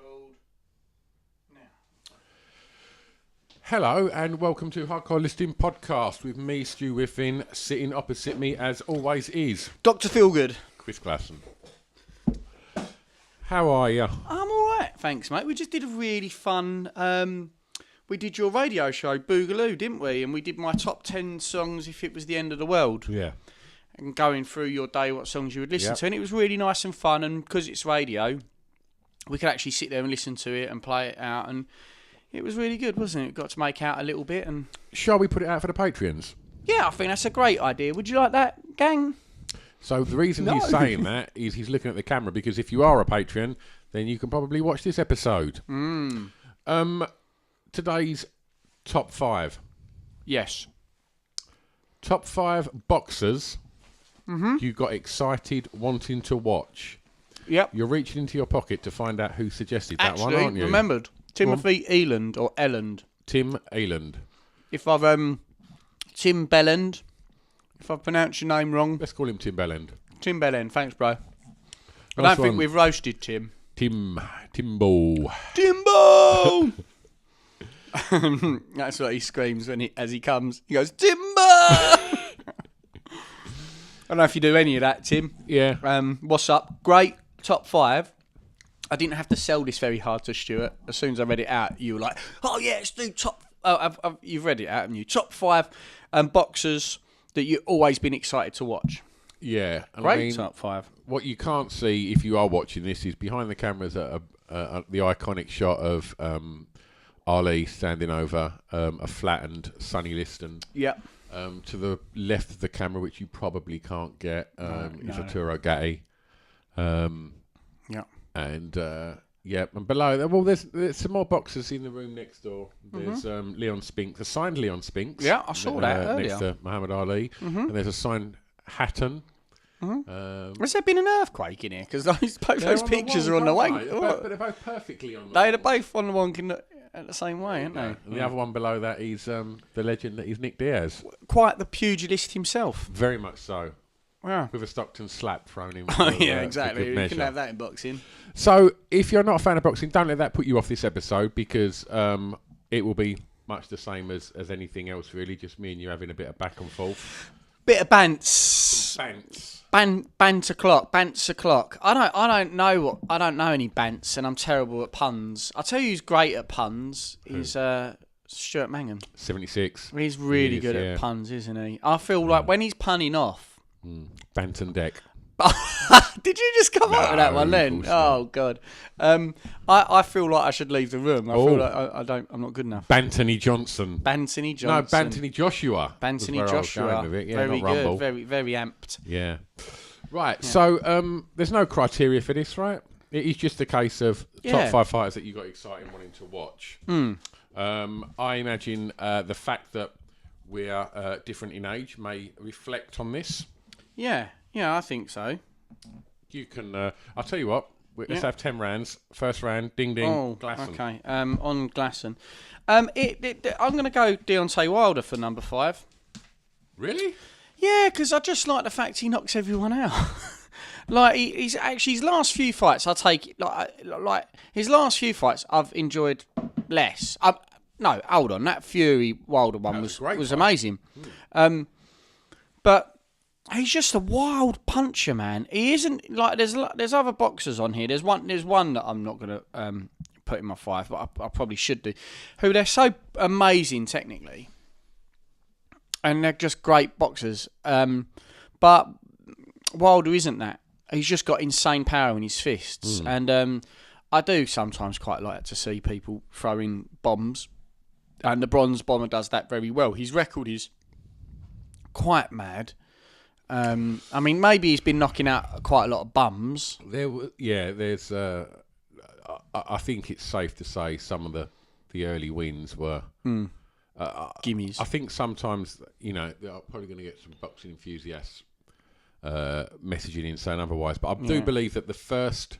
record now. Hello and welcome to Hardcore Listing Podcast with me, Stu Whiffin. Sitting opposite me, as always, is Dr. Feelgood. Chris Glasson. How are you? I'm all right, thanks, mate. We just did a really fun. We did your radio show, Boogaloo, didn't we? And we did my top 10 songs if it was the end of the world. Yeah. And going through your day, what songs you would listen Yep. to. And it was really nice and fun. And because it's radio, we could actually sit there and listen to it and play it out. And it was really good, wasn't it? Got to make out a little bit. And Shall we put it out for the Patreons? yeah, I think that's a great idea. Would you like that, gang? So the reason he's saying that is he's looking at the camera because if you are a Patreon, then you can probably watch this episode. Today's top 5. Yes. Top 5 boxers you got excited wanting to watch. Yep. You're reaching into your pocket to find out who suggested that Actually, one, aren't you? remembered. Timothy Eland or Elland. Tim Eland. If I've Tim Belland, if I've pronounced your name wrong, Let's call him Tim Belland. Tim Belland. Thanks, bro. I don't Nice think one. we've roasted Tim. Timbo. Timbo. That's what he screams as he comes. He goes, Timbo. I don't know if you do any of that, Tim. Yeah. What's up? Great top 5. I didn't have to sell this very hard to Stuart. As soon as I read it out, you were like, "Oh yeah, let's do top." You've read it out, haven't you? Top 5 boxers that you've always been excited to watch. Yeah. And Great I mean, top 5. what you can't see if you are watching this is behind the cameras the iconic shot of Ali standing over a flattened Sonny Liston. Yep. To the left of the camera, which you probably can't get, is Arturo Gatti. Yeah. And and below, well, there's some more boxers in the room next door. There's Leon Spinks, a signed Leon Spinks. Yeah, I saw that earlier. next to Muhammad Ali, and there's a signed Hatton. Has there been an earthquake in here? Because both those pictures are on the way. But they're both perfectly on the They're wall. both on the one at the same way, aren't they? And the other one below that is the legend that is Nick Diaz. Quite the pugilist himself. Very much so. Wow. With a Stockton slap thrown in. Oh, for, yeah, for exactly. good You measure. can have that in boxing. So, if you're not a fan of boxing, don't let that put you off this episode because it will be much the same as anything else, really. Just me and you having a bit of back and forth. Bit of bants. Banter clock. I don't know any bants, and I'm terrible at puns. I'll tell you who's great at puns is Stuart Mangham. 76. He's really He is, good yeah. at puns, isn't he? I feel like when he's punning off. Banton Deck. Did you just come up with that one then? of course not. Oh god. I feel like I should leave the room. I feel like I'm not good enough. Bantony Johnson. Bantony No, Johnson. Bantony Joshua. Bantony was where I was Joshua. going with it. Yeah, very not Rumble. good. Very very amped. Yeah. Right. So there's no criteria for this, right? It is just a case of top 5 fighters that you got excited wanting to watch. I imagine the fact that we're different in age may reflect on this. Yeah, I think so. You can. I'll tell you what. Let's have 10 rounds. First round, ding ding. Oh, Glasson. okay. On Glasson. I'm going to go Deontay Wilder for number 5. Really? Yeah, because I just like the fact he knocks everyone out. Like he's actually his last few fights, I take like his last few fights I've enjoyed less. No, hold on, that Fury Wilder one was great fight. amazing. But he's just a wild puncher, man. He isn't like there's other boxers on here. There's one that I'm not gonna put in my 5, but I probably should do. Who they're so amazing technically, and they're just great boxers. But Wilder isn't that. He's just got insane power in his fists, and I do sometimes quite like to see people throwing bombs, and the Bronze Bomber does that very well. His record is quite mad. I mean, maybe he's been knocking out quite a lot of bums. There's. I think it's safe to say some of the early wins were. Gimmies. I think sometimes they're probably going to get some boxing enthusiasts messaging in saying otherwise, but I do believe that the first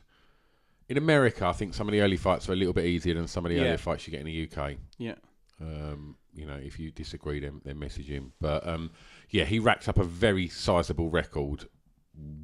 in America, I think some of the early fights are a little bit easier than some of the earlier fights you get in the UK. Yeah. If you disagree, then message him. But he racked up a very sizable record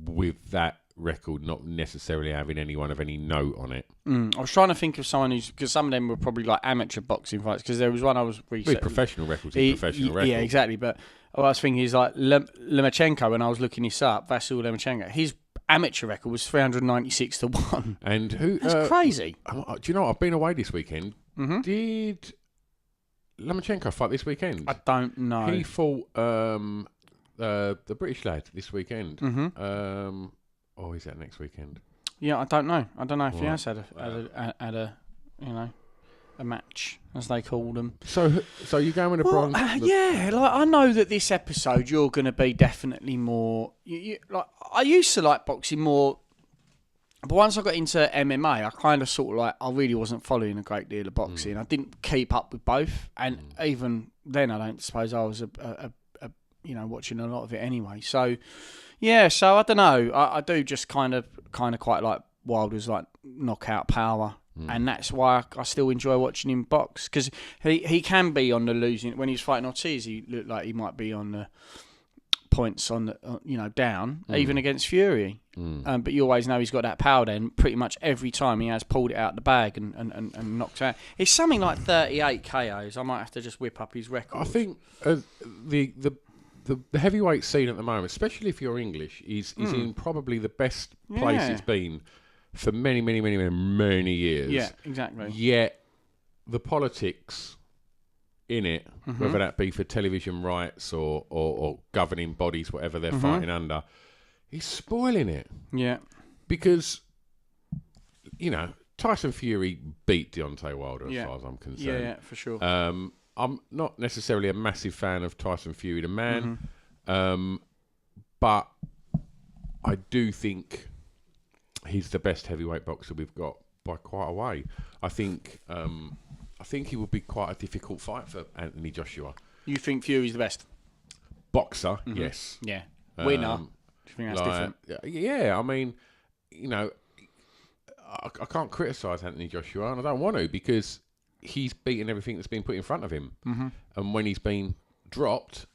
with that record not necessarily having anyone of any note on it. I was trying to think of someone because some of them were probably like amateur boxing fights. Because there was one I was researching. Professional records, professional record. Yeah, exactly. But what I was thinking is like Lomachenko. When I was looking this up, Vasyl Lomachenko, his amateur record was 396 to 1. And who? That's crazy. Do you know? I've been away this weekend. Mm-hmm. Did Lomachenko fight this weekend? I don't know. He fought the British lad this weekend. Mm-hmm. Or is that next weekend? Yeah, I don't know. I don't know if he has had a a match, as they call them. So you're going with the bronze? Yeah, like I know that this episode you're going to be definitely more. Like I used to like boxing more, but once I got into MMA, I kind of sort of like I really wasn't following a great deal of boxing. I didn't keep up with both, and even then, I don't suppose I was a watching a lot of it anyway. So yeah, so I don't know. I do just kind of quite like Wilder's like knockout power. And that's why I still enjoy watching him box, because he can be on the losing. When he was fighting Ortiz, he looked like he might be on the points on the down, even against Fury. But you always know he's got that power. Then pretty much every time he has pulled it out the bag and knocked out. It's something like 38 KOs. I might have to just whip up his record. I think the heavyweight scene at the moment, especially if you're English, is in probably the best place it's been for many, many, many, many, many years. Yeah, exactly. Yet the politics in it, whether that be for television rights or governing bodies, whatever they're fighting under, is spoiling it. Yeah. Because, Tyson Fury beat Deontay Wilder as far as I'm concerned. Yeah, for sure. I'm not necessarily a massive fan of Tyson Fury, the man, but I do think he's the best heavyweight boxer we've got by quite a way. I think he would be quite a difficult fight for Anthony Joshua. You think Fury's the best boxer? Yes. Yeah. Winner. Do you think that's different? Yeah. I mean, I can't criticise Anthony Joshua, and I don't want to, because he's beaten everything that's been put in front of him. And when he's been dropped,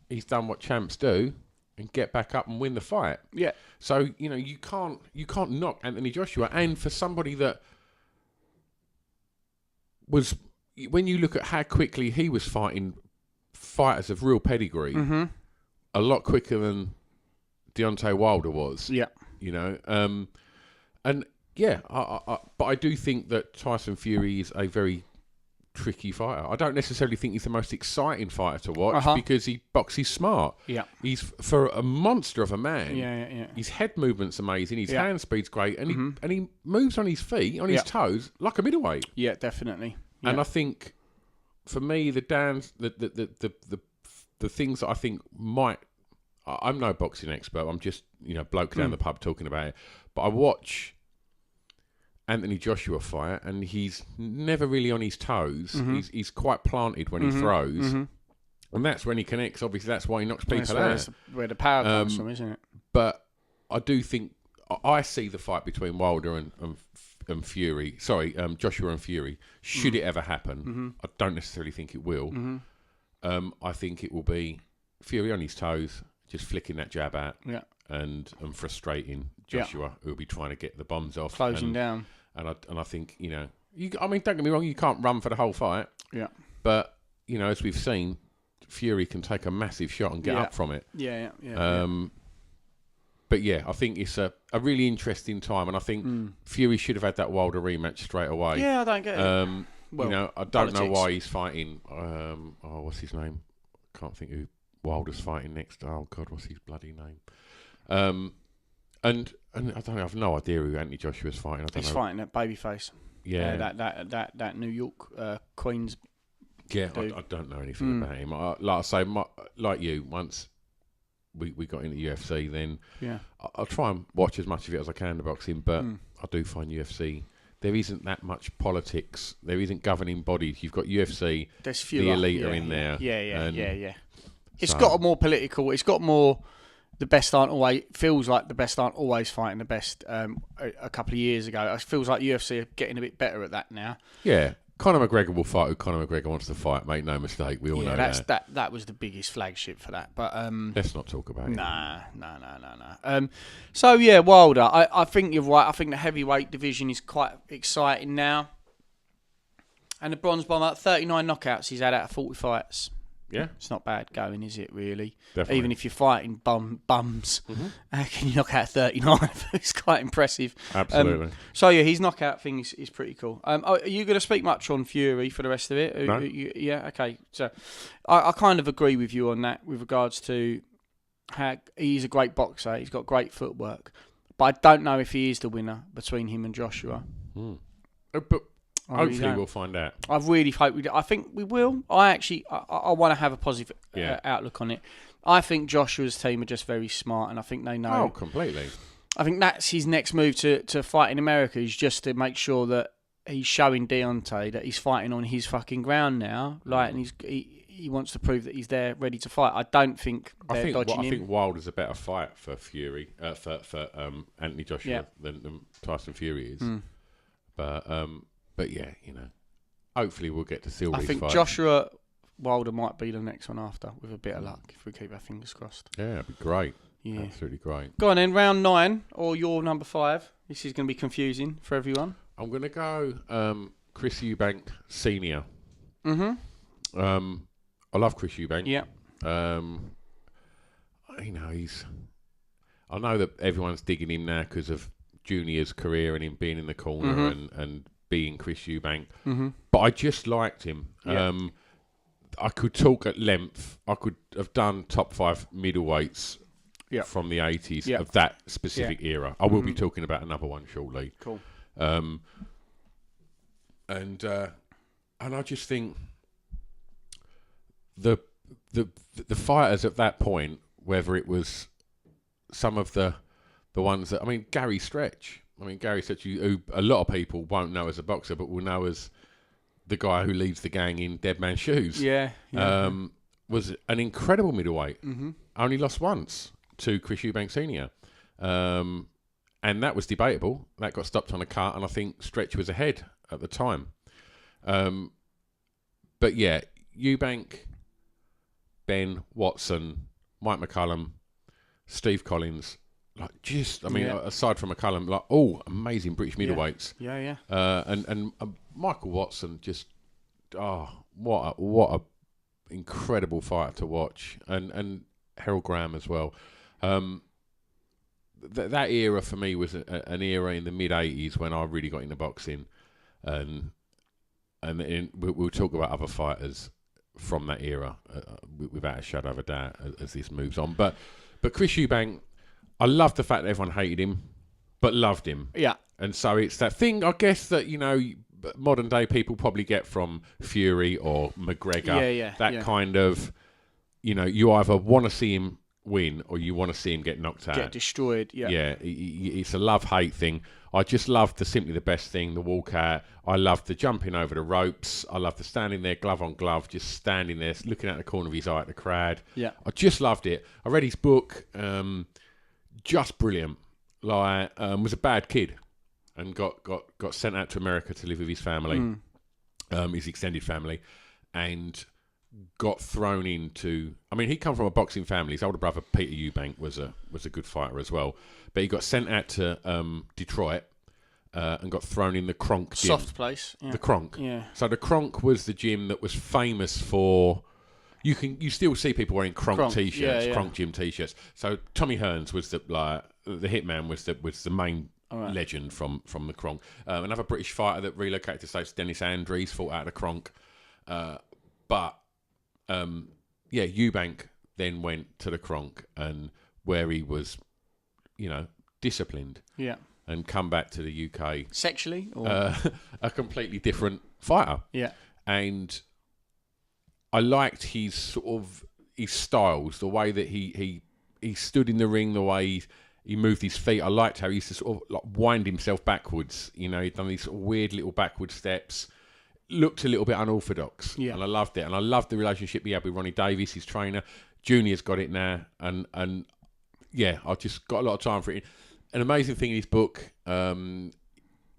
he's done what champs do and get back up and win the fight. Yeah. So, you can't knock Anthony Joshua. And for somebody that was, when you look at how quickly he was fighting fighters of real pedigree, a lot quicker than Deontay Wilder was. Yeah. And yeah, but I do think that Tyson Fury is a very tricky fighter. I don't necessarily think he's the most exciting fighter to watch because he boxes smart. Yeah. He's for a monster of a man. Yeah. His head movement's amazing. His hand speed's great, and he moves on his feet, on his toes, like a middleweight. Yeah, definitely. Yeah. And I think, for me, the things that I think might. I'm no boxing expert. I'm just bloke down the pub talking about it. But I watch Anthony Joshua fight, and he's never really on his toes. He's quite planted when he throws, and that's when he connects. Obviously, that's why he knocks people out. That's where the power comes from, isn't it? But I do think I see the fight between Wilder and Fury. Sorry, Joshua and Fury. Should it ever happen, I don't necessarily think it will. I think it will be Fury on his toes, just flicking that jab out, and frustrating Joshua, who will be trying to get the bombs off, closing down. And I think I mean, don't get me wrong, you can't run for the whole fight. Yeah. But as we've seen, Fury can take a massive shot and get up from it. Yeah. But yeah, I think it's a really interesting time, and I think Fury should have had that Wilder rematch straight away. Yeah, I don't get it. I don't know why he's fighting. What's his name? I can't think who Wilder's fighting next. Oh God, what's his bloody name? And I don't know, I've no idea who Anthony Joshua's fighting. He's fighting that babyface. Yeah, that New York Queens. Yeah, I don't know anything about him. Like I say, like you, once we got into UFC, then I'll try and watch as much of it as I can, the boxing. But I do find UFC, there isn't that much politics. There isn't governing bodies. You've got UFC, the elite are in there. Yeah. It's got a more political. It's got more. The best aren't always. Feels like the best aren't always fighting the best. A couple of years ago, it feels like UFC are getting a bit better at that now. Yeah, Conor McGregor will fight who Conor McGregor wants to fight. Make no mistake, we all know that. That was the biggest flagship for that. But let's not talk about it. No. So yeah, Wilder. I think you're right. I think the heavyweight division is quite exciting now. And the Bronze Bomber, 39 knockouts he's had out of 40 fights. Yeah, it's not bad going, is it? Really? Definitely. Even if you're fighting bums, how can you knock out 39? It's quite impressive. Absolutely. So yeah, his knockout thing is pretty cool. Are you going to speak much on Fury for the rest of it? No. Yeah. Okay. So I kind of agree with you on that with regards to how he's a great boxer. He's got great footwork, but I don't know if he is the winner between him and Joshua. But hopefully we'll find out. I really hope we do. I think we will. I want to have a positive outlook on it. I think Joshua's team are just very smart, and I think they know. Oh, completely. I think that's his next move to fight in America, is just to make sure that he's showing Deontay that he's fighting on his fucking ground now. And he wants to prove that he's there, ready to fight. I don't think they're dodging him. I think Wilder's a better fight for Fury, for Anthony Joshua than Tyson Fury is. But yeah, hopefully we'll get to see all these fights. I think Joshua Wilder might be the next one after, with a bit of luck, if we keep our fingers crossed. Yeah, it'd be great. Yeah. Absolutely great. Go on then, round 9, or your number 5. This is going to be confusing for everyone. I'm going to go Chris Eubank Senior. I love Chris Eubank. Yeah. I know that everyone's digging him now because of Junior's career and him being in the corner and being Chris Eubank. But I just liked him. Yeah. I could talk at length. I could have done top 5 middleweights from the 80s of that specific era. I will be talking about another one shortly. Cool. And I just think the fighters at that point, whether it was some of the ones that, Gary Stretch. Gary Stretch, who a lot of people won't know as a boxer, but will know as the guy who leads the gang in Dead Man's Shoes. Yeah. Was an incredible middleweight. Only lost once to Chris Eubank Senior. And that was debatable. That got stopped on a cut, and I think Stretch was ahead at the time. But yeah, Eubank, Ben Watson, Mike McCullum, Steve Collins, aside from McCullum, amazing British middleweights. Yeah. And Michael Watson, just what a incredible fighter to watch, and Harold Graham as well. That era for me was an era in the mid '80s when I really got into boxing, and we'll talk about other fighters from that era without a shadow of a doubt as this moves on. But Chris Eubank, I love the fact that everyone hated him, but loved him. Yeah. And so it's that thing, I guess, that, modern day people probably get from Fury or McGregor. That kind of, you either want to see him win or you want to see him get knocked out. Get destroyed, Yeah, it's a love-hate thing. I just love the simply the best thing, the walkout. I love the jumping over the ropes. I love the standing there, glove on glove, just standing there, looking at the corner of his eye at the crowd. Yeah. I just loved it. I read his book, just brilliant. Was a bad kid and got sent out to America to live with his family, his extended family, and got thrown into. He come from a boxing family. His older brother Peter Eubank was a good fighter as well, but he got sent out to Detroit and got thrown in the Kronk gym. Soft place. Yeah. The Kronk. Yeah. So the Kronk was the gym that was famous for. You still see people wearing Kronk t-shirts, Kronk gym t-shirts. So Tommy Hearns was the hitman was the main legend from the Kronk. Another British fighter that relocated to the States, Dennis Andrews, fought out of the Kronk. But Eubank then went to the Kronk, and where he was, disciplined. Yeah. And come back to the UK. Sexually? Or? A completely different fighter. Yeah. And I liked his styles, the way that he stood in the ring, the way he moved his feet. I liked how he used to wind himself backwards. He'd done these weird little backward steps. Looked a little bit unorthodox. Yeah. And I loved it. And I loved the relationship he had with Ronnie Davies, his trainer. Junior's got it now. And I just got a lot of time for it. An amazing thing in his book,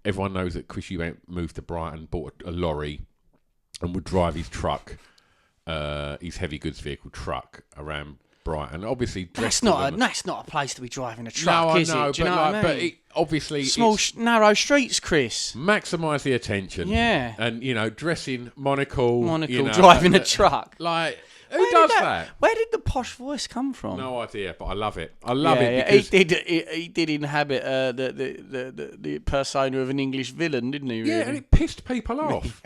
everyone knows that Chris Eubank moved to Brighton, bought a lorry, and would drive his truck, his heavy goods vehicle truck around Brighton. Obviously, that's not a place to be driving a truck, is it? Do you know what I mean? But obviously, small, narrow streets, Chris. Maximise the attention. Yeah. And, dressing monocle, driving a truck. Like, who does that? Where did the posh voice come from? No idea, but I love it. I love it because he did inhabit the persona of an English villain, didn't he? Really? Yeah, and it pissed people off,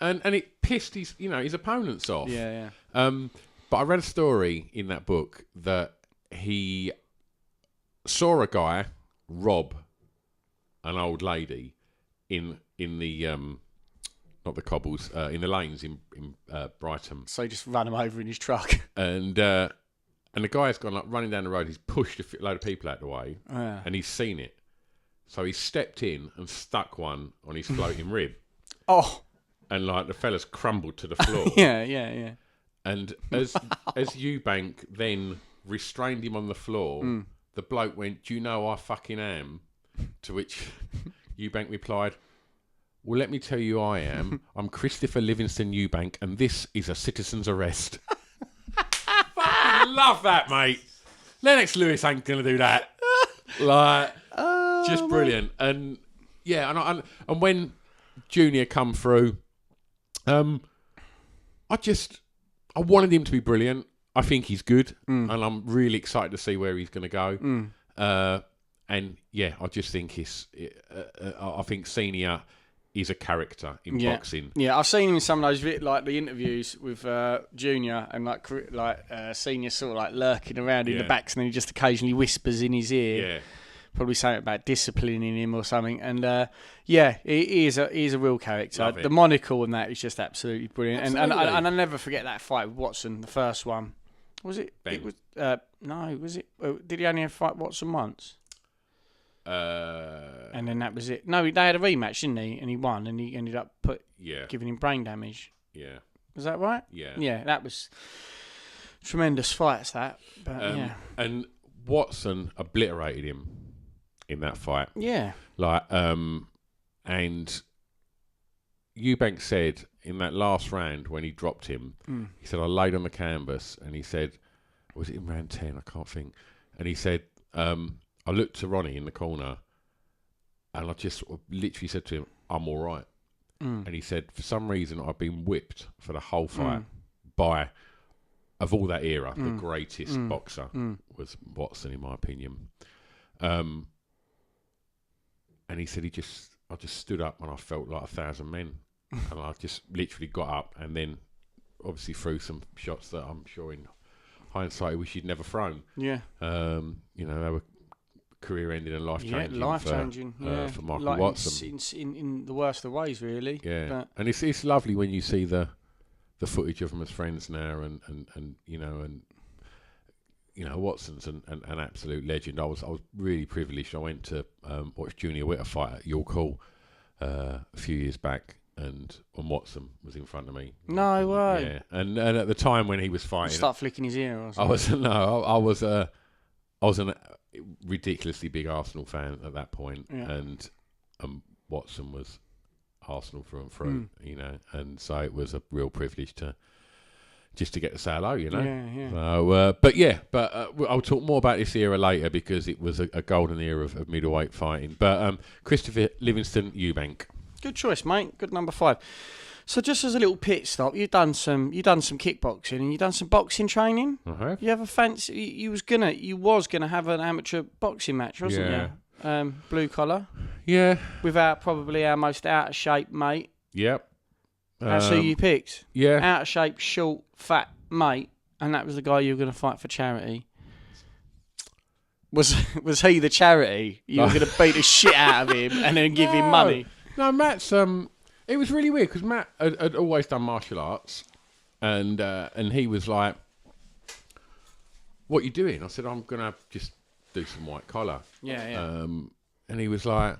and it pissed his opponents off. Yeah. But I read a story in that book that he saw a guy rob an old lady in the not the cobbles, in the lanes in Brighton. So he just ran him over in his truck. And the guy's gone like running down the road. He's pushed a load of people out of the way, and he's seen it. So he stepped in and stuck one on his floating rib. Oh! And like the fella's crumbled to the floor. Yeah. And as Eubank then restrained him on the floor, the bloke went, "Do you know I fucking am?" To which Eubank replied, "Well, let me tell you I am. I'm Christopher Livingston Eubank, and this is a citizen's arrest." Fucking love that, mate. Lennox Lewis ain't going to do that. Like, just brilliant. And, yeah, and when Junior come through, I wanted him to be brilliant. I think he's good, and I'm really excited to see where he's going to go. And yeah, I just think I think Senior is a character in boxing. Yeah, I've seen him in some of those like the interviews with Junior, and like Senior sort of like lurking around in the backs, and then he just occasionally whispers in his ear. Yeah. Probably something about disciplining him or something. And he is a real character. The monocle and that is just absolutely brilliant. Absolutely. And I'll never forget that fight with Watson, the first one. Was it? Ben. It was no. Was it? Did he only have fight Watson once? And then that was it. No, they had a rematch, didn't he? And he won, and he ended up giving him brain damage. Yeah. Was that right? Yeah. Yeah, that was tremendous fights. That, but and Watson obliterated him in that fight. Yeah. Like, and Eubank said in that last round when he dropped him, he said, I laid on the canvas, and he said, was it in round 10? I can't think. And he said, I looked to Ronnie in the corner, and I just literally said to him, I'm all right. And he said, for some reason, I've been whipped for the whole fight by, of all that era, the greatest boxer was Watson, in my opinion. And he said, I just stood up and I felt like 1,000 men. And I just literally got up and then obviously threw some shots that I'm sure in hindsight I wish he'd never thrown. Yeah. They were career-ending and life-changing for Michael like Watson. In the worst of ways, really. Yeah. But and it's lovely when you see the footage of them as friends now and Watson's an absolute legend. I was really privileged. I went to watch Junior Witter fight at York Hall a few years back, and Watson was in front of me. No way. Yeah, and at the time when he was fighting, start flicking his ear or something. I was a ridiculously big Arsenal fan at that point, and Watson was Arsenal through and through, and so it was a real privilege to get to say hello, Yeah. So, I'll talk more about this era later because it was a golden era of middleweight fighting. But Christopher Livingston Eubank. Good choice, mate. Good number 5. So just as a little pit stop, you've done some kickboxing and you've done some boxing training. Uh-huh. You have a fancy. You was gonna have an amateur boxing match, wasn't you? Blue collar. Yeah. Without probably our most out of shape mate. Yep. That's who you picked. Yeah. Out of shape, short, fat mate, and that was the guy you were going to fight for charity. Was he the charity? You were going to beat the shit out of him and then give him money? No, Matt's. It was really weird because Matt had always done martial arts, and he was like, "What are you doing?" I said, "I'm going to just do some white collar." Yeah. And he was like,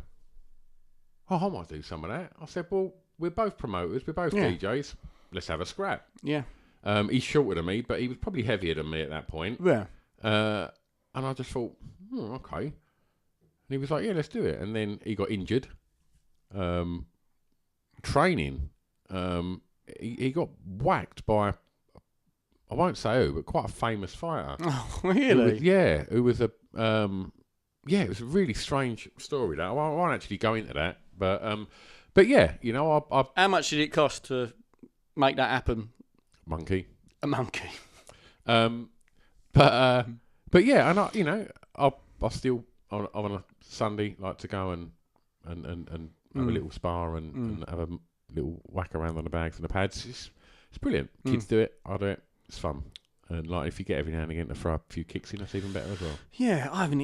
"Oh, I might do some of that." I said, "Well, we're both promoters, we're both DJs. Let's have a scrap." Yeah. He's shorter than me, but he was probably heavier than me at that point. Yeah. And I just thought, okay. And he was like, "Yeah, let's do it." And then he got injured, training, he got whacked by, I won't say who, but quite a famous fighter. Oh, really? Who was a it was a really strange story. That I won't actually go into that, but yeah, you know, I How much did it cost to make that happen? monkey. A monkey. But yeah, and I still on a Sunday like to go and have a little spar and have a little whack around on the bags and the pads. It's brilliant. Kids do it. I do it. It's fun. And like if you get every now and again to throw a few kicks in, that's even better as well. Yeah, I haven't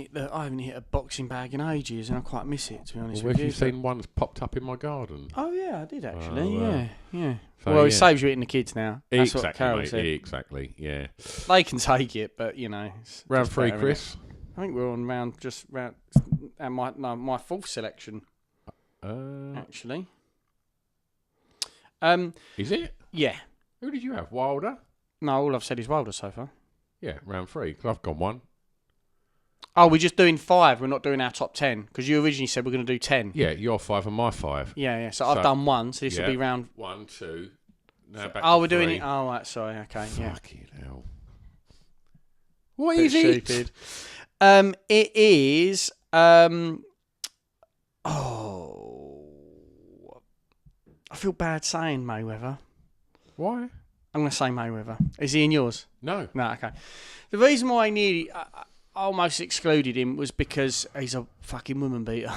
hit a boxing bag in ages, and I quite miss it, to be honest with you. Have you seen one that's popped up in my garden? Oh yeah, I did actually. Yeah. So, well, it saves you hitting the kids now. That's exactly, what Carol mate, said. Exactly. Yeah. They can take it, but you know. Round 3, Chris. I think we're on round my fourth selection. Actually. Is it? Yeah. Who did you have? Wilder? No, all I've said is Wilder so far. Yeah, round 3. Because I've gone 1. Oh, we're just doing 5. We're not doing our top 10 because you originally said we're going to do 10. Yeah, your 5 and my 5. Yeah. So I've done 1, so this will be round 1, 2. Now back Oh, to we're 3. doing it. Oh, right, sorry. Okay. Fucking hell. What Bit is it? stupid. It is. I feel bad saying Mayweather. Why? I'm going to say Mayweather. Is he in yours? No. No, okay. The reason why I almost excluded him was because he's a fucking woman beater.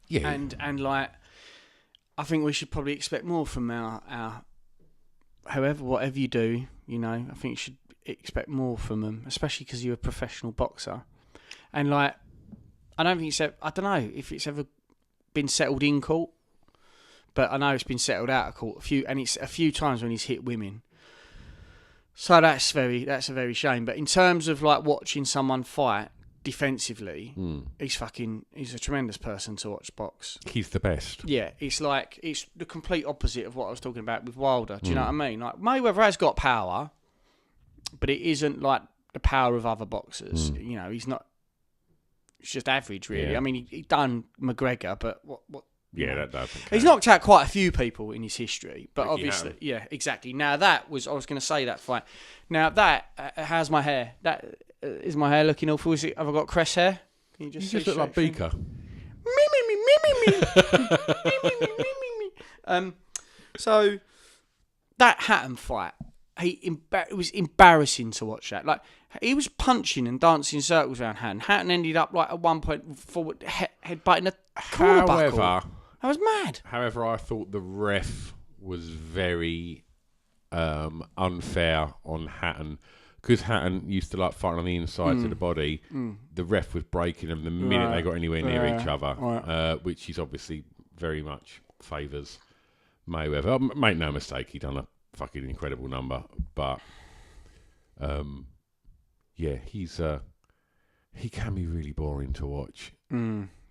Yeah. And like, I think we should probably expect more from our whatever you do, you know, I think you should expect more from them, especially because you're a professional boxer. And like, I don't know if it's ever been settled in court. But I know it's been settled out of court it's a few times when he's hit women. So that's a very shame. But in terms of like watching someone fight defensively, he's a tremendous person to watch box. He's the best. Yeah, it's the complete opposite of what I was talking about with Wilder. Do you know what I mean? Like Mayweather has got power, but it isn't like the power of other boxers. You know, he's not. It's just average, really. Yeah. I mean, he done McGregor, but what? Yeah, that doesn't count. He's knocked out quite a few people in his history, but Ricky obviously, Hatton. yeah, exactly. Now I was going to say that fight. Now that, how's my hair? That is my hair looking awful? Have I got crest hair? Can you just You just look like Beaker. So that Hatton fight, it was embarrassing to watch that. Like he was punching and dancing circles around Hatton. Hatton ended up like at one point forward headbutting a corner buckle. However, I was mad. However, I thought the ref was very unfair on Hatton. Because Hatton used to like fight on the insides of the body, the ref was breaking them the minute they got anywhere near each other, which is obviously very much favours Mayweather. Make no mistake, he done a fucking incredible number, but he can be really boring to watch.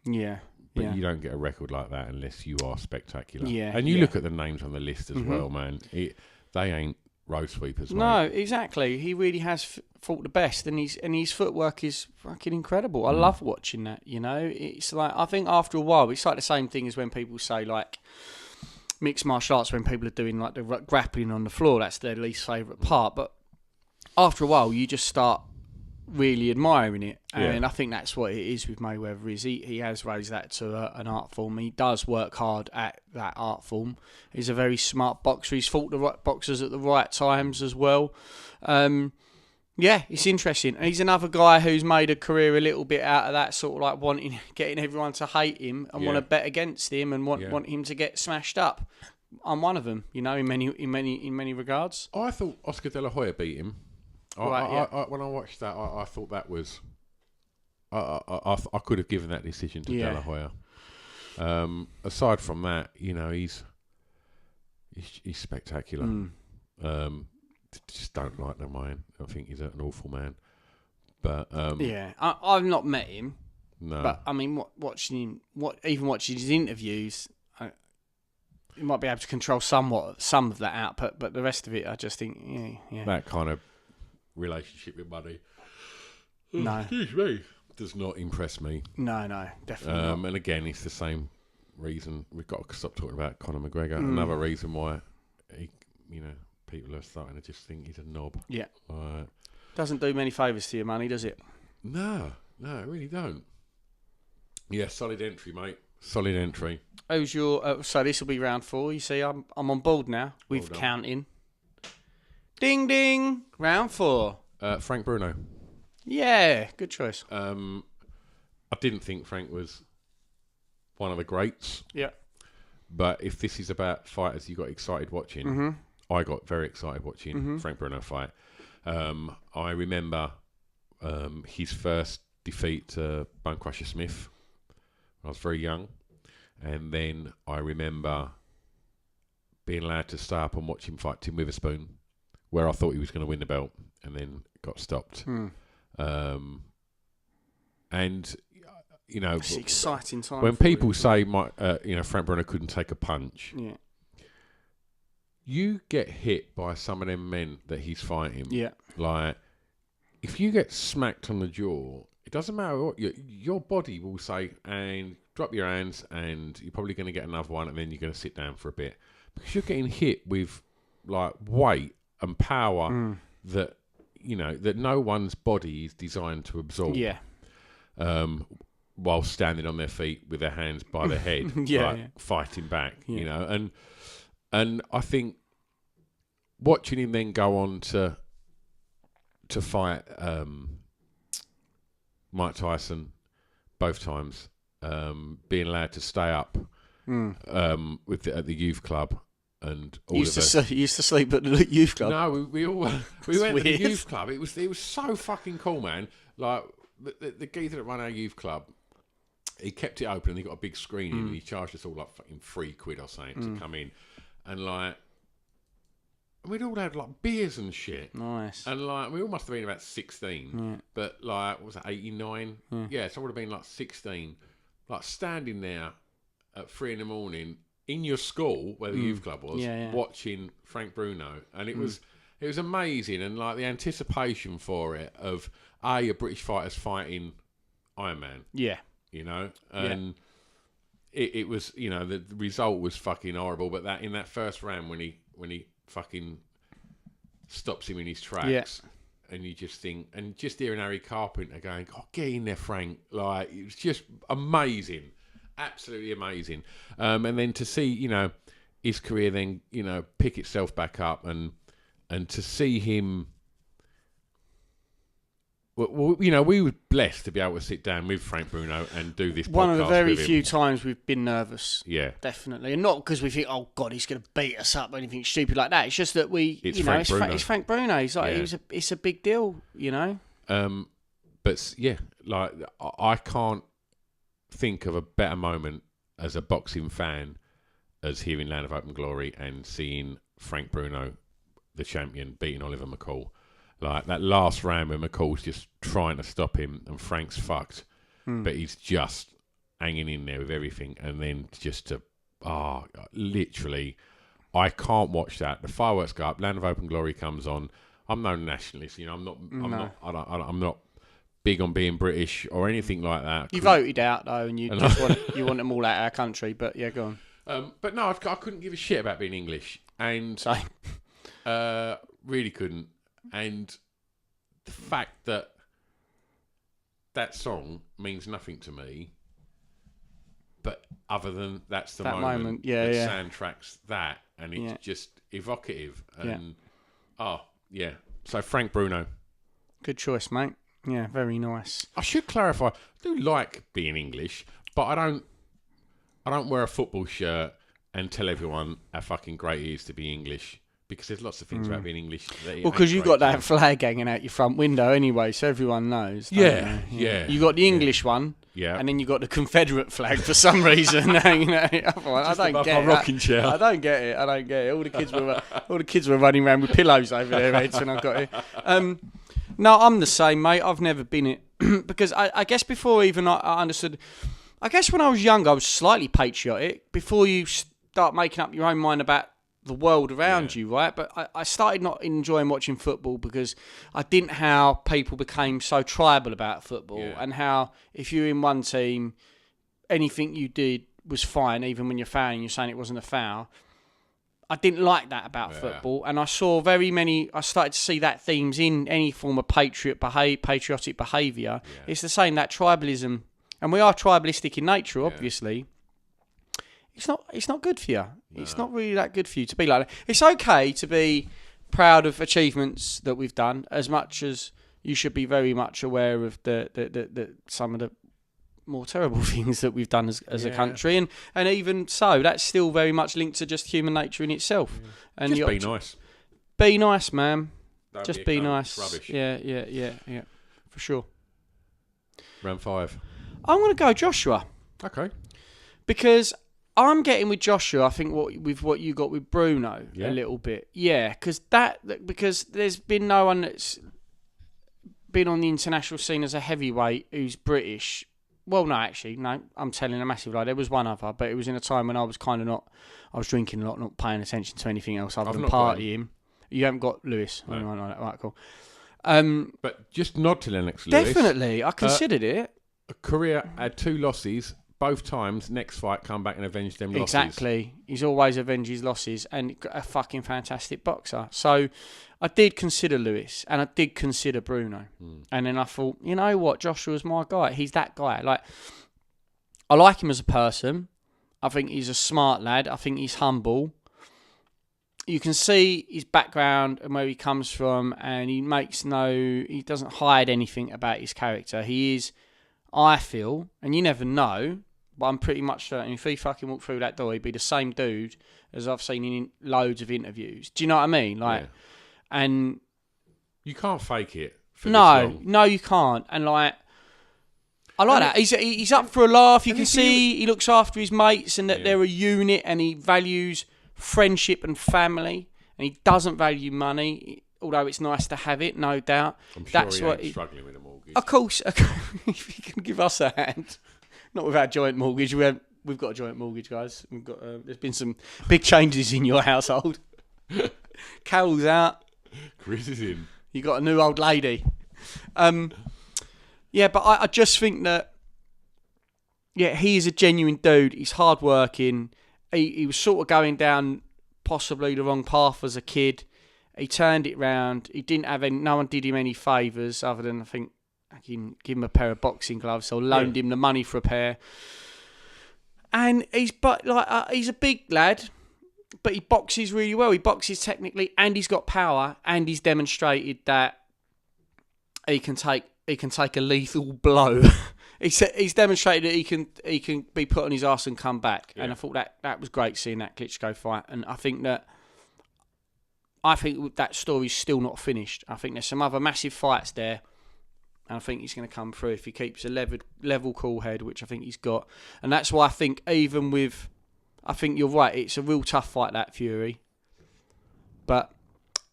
Yeah. But you don't get a record like that unless you are spectacular. Yeah, and you look at the names on the list as well, man. They ain't road sweepers, mate. No, exactly. He really has fought the best, and his footwork is fucking incredible. I love watching that. You know, it's like I think after a while, it's like the same thing as when people say like mixed martial arts. When people are doing like the grappling on the floor, that's their least favourite part. But after a while, you just start really admiring it, and I think that's what it is with Mayweather. Is he has raised that to an art form. He does work hard at that art form. He's a very smart boxer. He's fought the right boxers at the right times as well. It's interesting. And he's another guy who's made a career a little bit out of that sort of like getting everyone to hate him and want to bet against him and want him to get smashed up. I'm one of them, you know, in many regards. I thought Oscar De La Hoya beat him. When I watched that, I thought that was. I could have given that decision to De La Hoya. Aside from that, you know, he's spectacular. Just don't like the man. I think he's an awful man. But I've not met him. No, but I mean, watching his interviews, you might be able to control some of that output, but the rest of it, I just think, that kind of relationship with money. No, excuse me, does not impress me. No, definitely not. And again, it's the same reason we've got to stop talking about Conor McGregor. Another reason why people are starting to just think he's a knob. Yeah. Doesn't do many favours to your money, does it? No, it really don't. Yeah, solid entry, mate. Solid entry. Who's your? So this will be round 4. You see, I'm on board now with counting. Ding ding, round 4. Frank Bruno. Yeah, good choice. I didn't think Frank was one of the greats. Yeah. But if this is about fighters you got excited watching, I got very excited watching Frank Bruno fight. I remember his first defeat to Bone Crusher Smith. I was very young. And then I remember being allowed to stay up and watch him fight Tim Witherspoon, where I thought he was going to win the belt, and then got stopped. And it's an exciting time. When people say, Frank Bruno couldn't take a punch, you get hit by some of them men that he's fighting. Yeah. Like, if you get smacked on the jaw, it doesn't matter what your body will say, and drop your hands, and you're probably going to get another one, and then you're going to sit down for a bit, because you're getting hit with like weight and power that that no one's body is designed to absorb. Yeah. While standing on their feet with their hands by their head, fighting back, and I think watching him then go on to fight Mike Tyson both times, being allowed to stay up at the youth club, and all used to sleep at the youth club. No, we went to the youth club. It was so fucking cool, man. Like the geezer that ran our youth club, he kept it open and he got a big screen in, and he charged us all like fucking £3 or something to come in, and like we'd all had like beers and shit. Nice. And like we all must have been about 16, but like what was it, 89? Yeah, so I would have been like 16, like standing there at 3 a.m. in your school where the youth club was, watching Frank Bruno, and it was amazing, and like the anticipation for it of a British fighters fighting Iron Man. Yeah. And it was, the result was fucking horrible, but that in that first round when he fucking stops him in his tracks, and you just think, and just hearing Harry Carpenter going, "Oh, get in there, Frank!" Like, it was just amazing, absolutely amazing. And then to see, his career then, pick itself back up, and to see him. Well, we were blessed to be able to sit down with Frank Bruno and do this podcast. One of the very few times we've been nervous. Yeah. Definitely. And not because we think, oh, God, he's going to beat us up or anything stupid like that. It's just that it's Frank Bruno. He's like, it's a big deal, But, yeah, like, I can't think of a better moment as a boxing fan as hearing Land of Hope and Glory and seeing Frank Bruno, the champion, beating Oliver McCall. Like, that last round where McCall's just trying to stop him and Frank's fucked, but he's just hanging in there with everything. And then literally, I can't watch that. The fireworks go up, Land of Hope and Glory comes on. I'm no nationalist, I'm not big on being British or anything like that. You voted out though, and you want them all out of our country. But yeah, go on. But no, I couldn't give a shit about being English, and really couldn't. And the fact that song means nothing to me, but other than that's the moment that soundtracks that, and it's just evocative. And so Frank Bruno. Good choice, mate. Yeah, very nice. I should clarify, I do like being English, but I don't wear a football shirt and tell everyone how fucking great it is to be English. Because there's lots of things about being English. Well, because you've got that flag hanging out your front window anyway, so everyone knows. Yeah. You got the English one, and then you got the Confederate flag for some reason hanging out. I don't get it. Rocking chair. I don't get it. All the kids were running around with pillows over their heads when I got here. No, I'm the same, mate. I've never been it because I guess before even I understood. I guess when I was young, I was slightly patriotic. Before you start making up your own mind about the world around you, right? But I started not enjoying watching football because I didn't how people became so tribal about football, and how if you're in one team, anything you did was fine, even when you're fouling, you're saying it wasn't a foul. I didn't like that about football, and I started to see that themes in any form of patriotic behaviour. Yeah. It's the same, that tribalism, and we are tribalistic in nature, obviously. It's not good for you. No. It's not really that good for you to be like that. It's okay to be proud of achievements that we've done, as much as you should be very much aware of the some of the more terrible things that we've done as a country, and even so, that's still very much linked to just human nature in itself. Yeah. And just be nice. Be nice, man. Don't just be nice. Rubbish. Yeah, for sure. Round 5. I'm going to go Joshua. Okay. Because I'm getting with Joshua, I think, what you got with Bruno a little bit. Yeah, because there's been no one that's been on the international scene as a heavyweight who's British. Well, no, actually, no, I'm telling a massive lie. There was one other, but it was in a time when I was I was drinking a lot, not paying attention to anything else other than partying. You haven't got Lewis. No. Right, cool. But just nod to Lennox Lewis. Definitely, I considered it. A career had 2 losses. Both times, next fight, come back and avenge them losses. Exactly. He's always avenged his losses, and a fucking fantastic boxer. So I did consider Lewis, and I did consider Bruno. And then I thought, you know what, Joshua's my guy. He's that guy. Like, I like him as a person. I think he's a smart lad. I think he's humble. You can see his background and where he comes from, and he doesn't hide anything about his character. He is, I feel, and you never know, but I'm pretty much certain if he fucking walked through that door, he'd be the same dude as I've seen in loads of interviews. Do you know what I mean? Like, and you can't fake it. No, you can't. And like, I like that. He's up for a laugh. You can see he looks after his mates, and that they're a unit, and he values friendship and family, and he doesn't value money. Although it's nice to have it, no doubt. I'm sure he's struggling with a mortgage. Of course, if you can give us a hand. Not with our joint mortgage. We've got a joint mortgage, guys. We've got. There's been some big changes in your household. Carol's out. Chris is in. You got a new old lady. Yeah, but I just think that. Yeah, he is a genuine dude. He's hardworking. He was sort of going down possibly the wrong path as a kid. He turned it round. He didn't have no one did him any favours other than, I think, I can give him a pair of boxing gloves or loaned him the money for a pair. And he's a big lad, but he boxes really well. He boxes technically, and he's got power, and he's demonstrated that he can take a lethal blow. He's demonstrated that he can be put on his arse and come back. Yeah. And I thought that was great seeing that Klitschko fight. And I think that story's still not finished. I think there's some other massive fights there. And I think he's going to come through if he keeps a level cool head, which I think he's got. And that's why I think I think you're right, it's a real tough fight, that Fury. But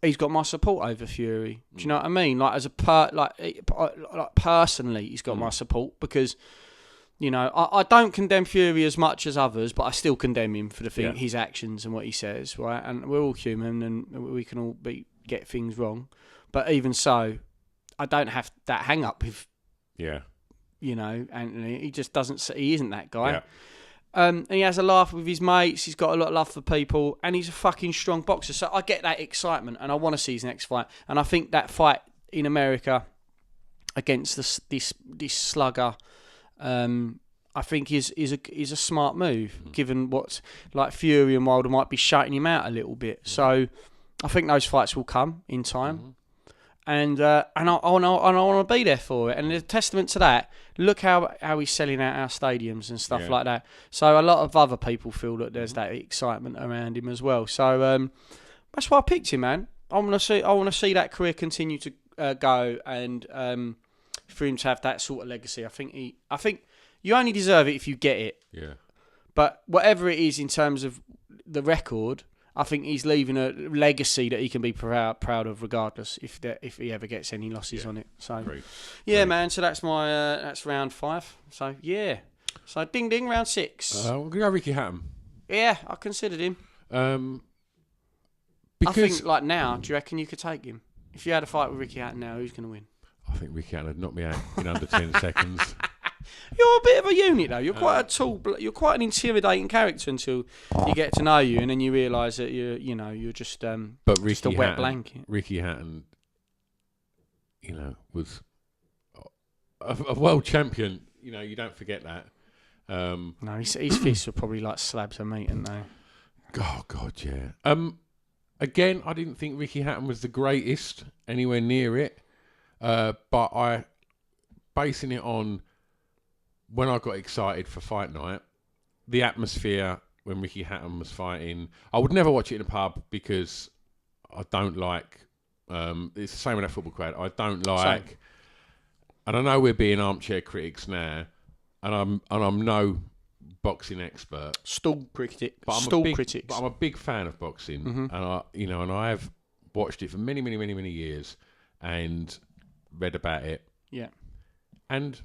he's got my support over Fury. Do you know what I mean? Like, as a personally, he's got my support because, you know, I don't condemn Fury as much as others, but I still condemn him for his actions and what he says, right? And we're all human and we can all get things wrong. But even so, I don't have that hang up with, you know, Anthony. He just he isn't that guy. Yeah. And he has a laugh with his mates. He's got a lot of love for people, and he's a fucking strong boxer. So I get that excitement, and I want to see his next fight. And I think that fight in America against this slugger, I think is a smart move, given what's like Fury and Wilder might be shutting him out a little bit. So I think those fights will come in time. And I want to be there for it. And a testament to that, look how he's selling out our stadiums and stuff like that. So a lot of other people feel that there's that excitement around him as well. So that's why I picked him, man. I want to see that career continue to go, and for him to have that sort of legacy. I think you only deserve it if you get it. Yeah. But whatever it is in terms of the record, I think he's leaving a legacy that he can be proud of, regardless if he ever gets any losses on it. So, Great. Man. So that's my that's round 5. So so ding ding, round 6. We're gonna go Ricky Hatton. Yeah, I considered him. Because I think like now, do you reckon you could take him if you had a fight with Ricky Hatton now? Who's gonna win? I think Ricky Hatton would knock me out in under 10 seconds. You're a bit of a unit, though. You're quite a tall. You're quite an intimidating character until you get to know you, and then you realise that you're just but just a wet blanket. Ricky Hatton, was a world champion. You don't forget that. No, his fists were probably like slabs of meat, and they. Oh God, yeah. Again, I didn't think Ricky Hatton was the greatest anywhere near it, but basing it on when I got excited for fight night, the atmosphere when Ricky Hatton was fighting. I would never watch it in a pub because I don't like. It's the same with that football crowd. I don't like. Same. And I know we're being armchair critics now, and I'm no boxing expert. Stall critic. But I'm a big fan of boxing, and I have watched it for many, many, many, many years, and read about it. Yeah. And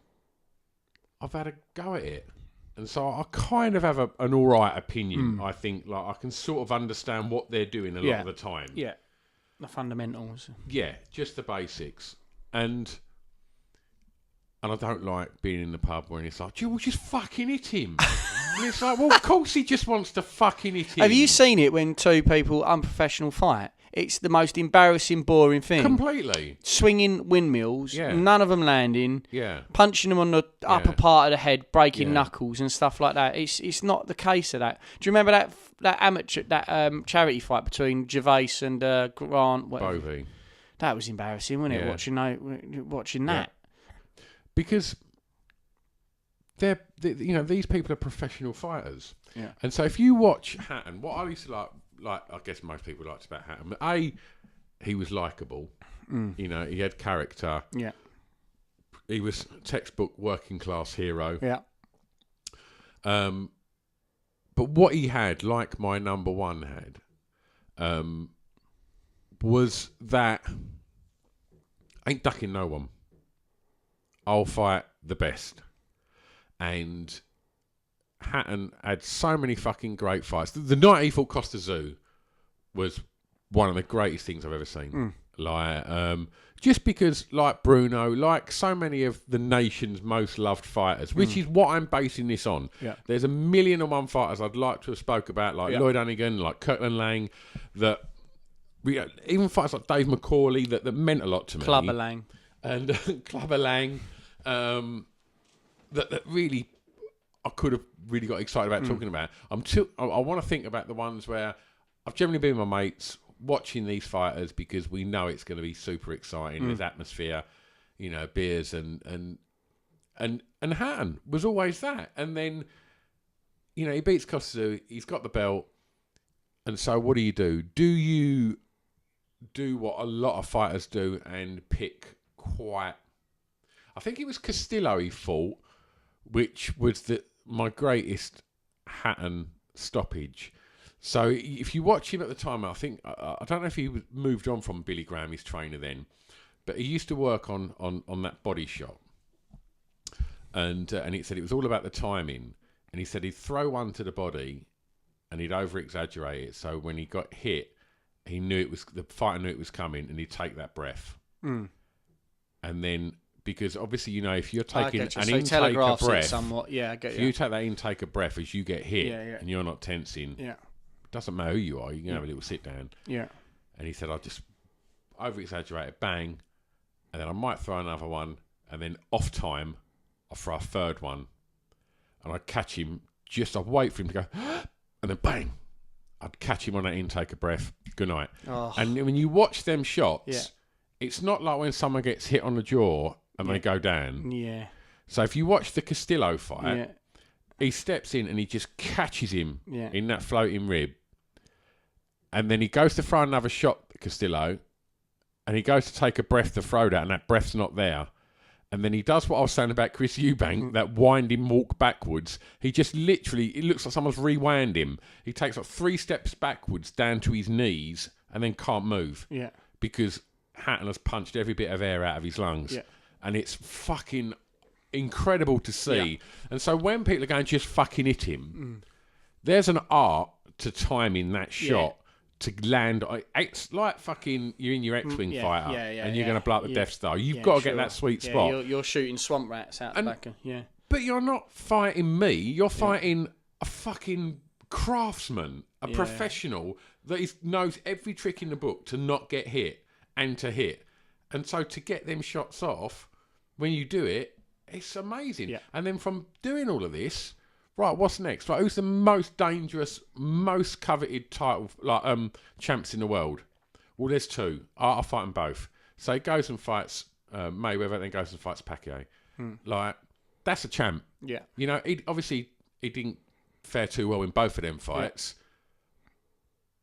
I've had a go at it, and so I kind of have an all right opinion. I think I can sort of understand what they're doing a lot of the time. Yeah. The fundamentals. Yeah, just the basics, and I don't like being in the pub when it's like, we'll just fucking hit him. And it's like, well, of course he just wants to fucking hit him. Have you seen it when two people unprofessional fight? It's the most embarrassing, boring thing. Completely. Swinging windmills, none of them landing, punching them on the upper part of the head, breaking knuckles and stuff like that. It's not the case of that. Do you remember that charity fight between Gervais and Grant? Bovey. That was embarrassing, wasn't it? Watching that. Because they're these people are professional fighters, and so if you watch Hatton, what I used to like I guess most people liked about Hatton, but he was likable, he had character, he was textbook working class hero, but what he had, like my number one had, was that ain't ducking no one. I'll fight the best. And Hatton had so many fucking great fights. The night he fought Costa Zoo was one of the greatest things I've ever seen. Just because, like Bruno, like so many of the nation's most loved fighters, which is what I'm basing this on. Yeah. There's 1,000,001 fighters I'd like to have spoke about, like Lloyd Hannigan, like Kirkland Lang, that even fighters like Dave McCauley that meant a lot to me. Clubber Lang. And Clubber Lang, that really I could have really got excited about talking about. I want to think about the ones where I've generally been with my mates watching these fighters because we know it's going to be super exciting. There's atmosphere, beers and Hatton was always that. And then, he beats Costa, he's got the belt, and so what do? Do you do what a lot of fighters do and pick quite? I think it was Castillo he fought, which was my greatest Hatton stoppage. So if you watch him at the time, I think I don't know if he moved on from Billy Graham, his trainer then, but he used to work on that body shot, and he said it was all about the timing, and he said he'd throw one to the body, and he'd over exaggerate it, so when he got hit, he knew the fighter knew it was coming, and he'd take that breath, and then. Because obviously, if you're taking an intake of breath, somewhat. I get you. You take that intake of breath as you get hit, and you're not tensing. It doesn't matter who you are. You can have a little sit down. Yeah. And he said, I'll just over exaggerate it, bang, and then I might throw another one, and then off time, I'll throw a third one, and I'd catch him. I'd wait for him to go, and then bang, I'd catch him on that intake of breath. Good night. Oh. And when you watch them shots, it's not like when someone gets hit on the jaw. And they go down. Yeah. So if you watch the Castillo fight, he steps in and he just catches him in that floating rib. And then he goes to throw another shot at Castillo. And he goes to take a breath to throw that, and that breath's not there. And then he does what I was saying about Chris Eubank, that winding walk backwards. He just literally, it looks like someone's rewound him. He takes 3 steps backwards down to his knees and then can't move. Yeah. Because Hatton has punched every bit of air out of his lungs. Yeah. And it's fucking incredible to see. Yeah. And so when people are going, just fucking hit him, there's an art to timing that shot to land. It's like fucking you're in your X-Wing fighter and you're going to blow up the Death Star. You've got to get that sweet spot. You're shooting swamp rats out the back. But you're not fighting me. You're fighting a fucking craftsman, a professional that knows every trick in the book to not get hit and to hit. And so to get them shots off, when you do it, it's amazing. Yeah. And then from doing all of this, right, what's next? Right, who's the most dangerous, most coveted title champs in the world? Well, there's two. I'll fight them both. So he goes and fights Mayweather, then goes and fights Pacquiao. Like, that's a champ. Yeah. You know, he didn't fare too well in both of them fights,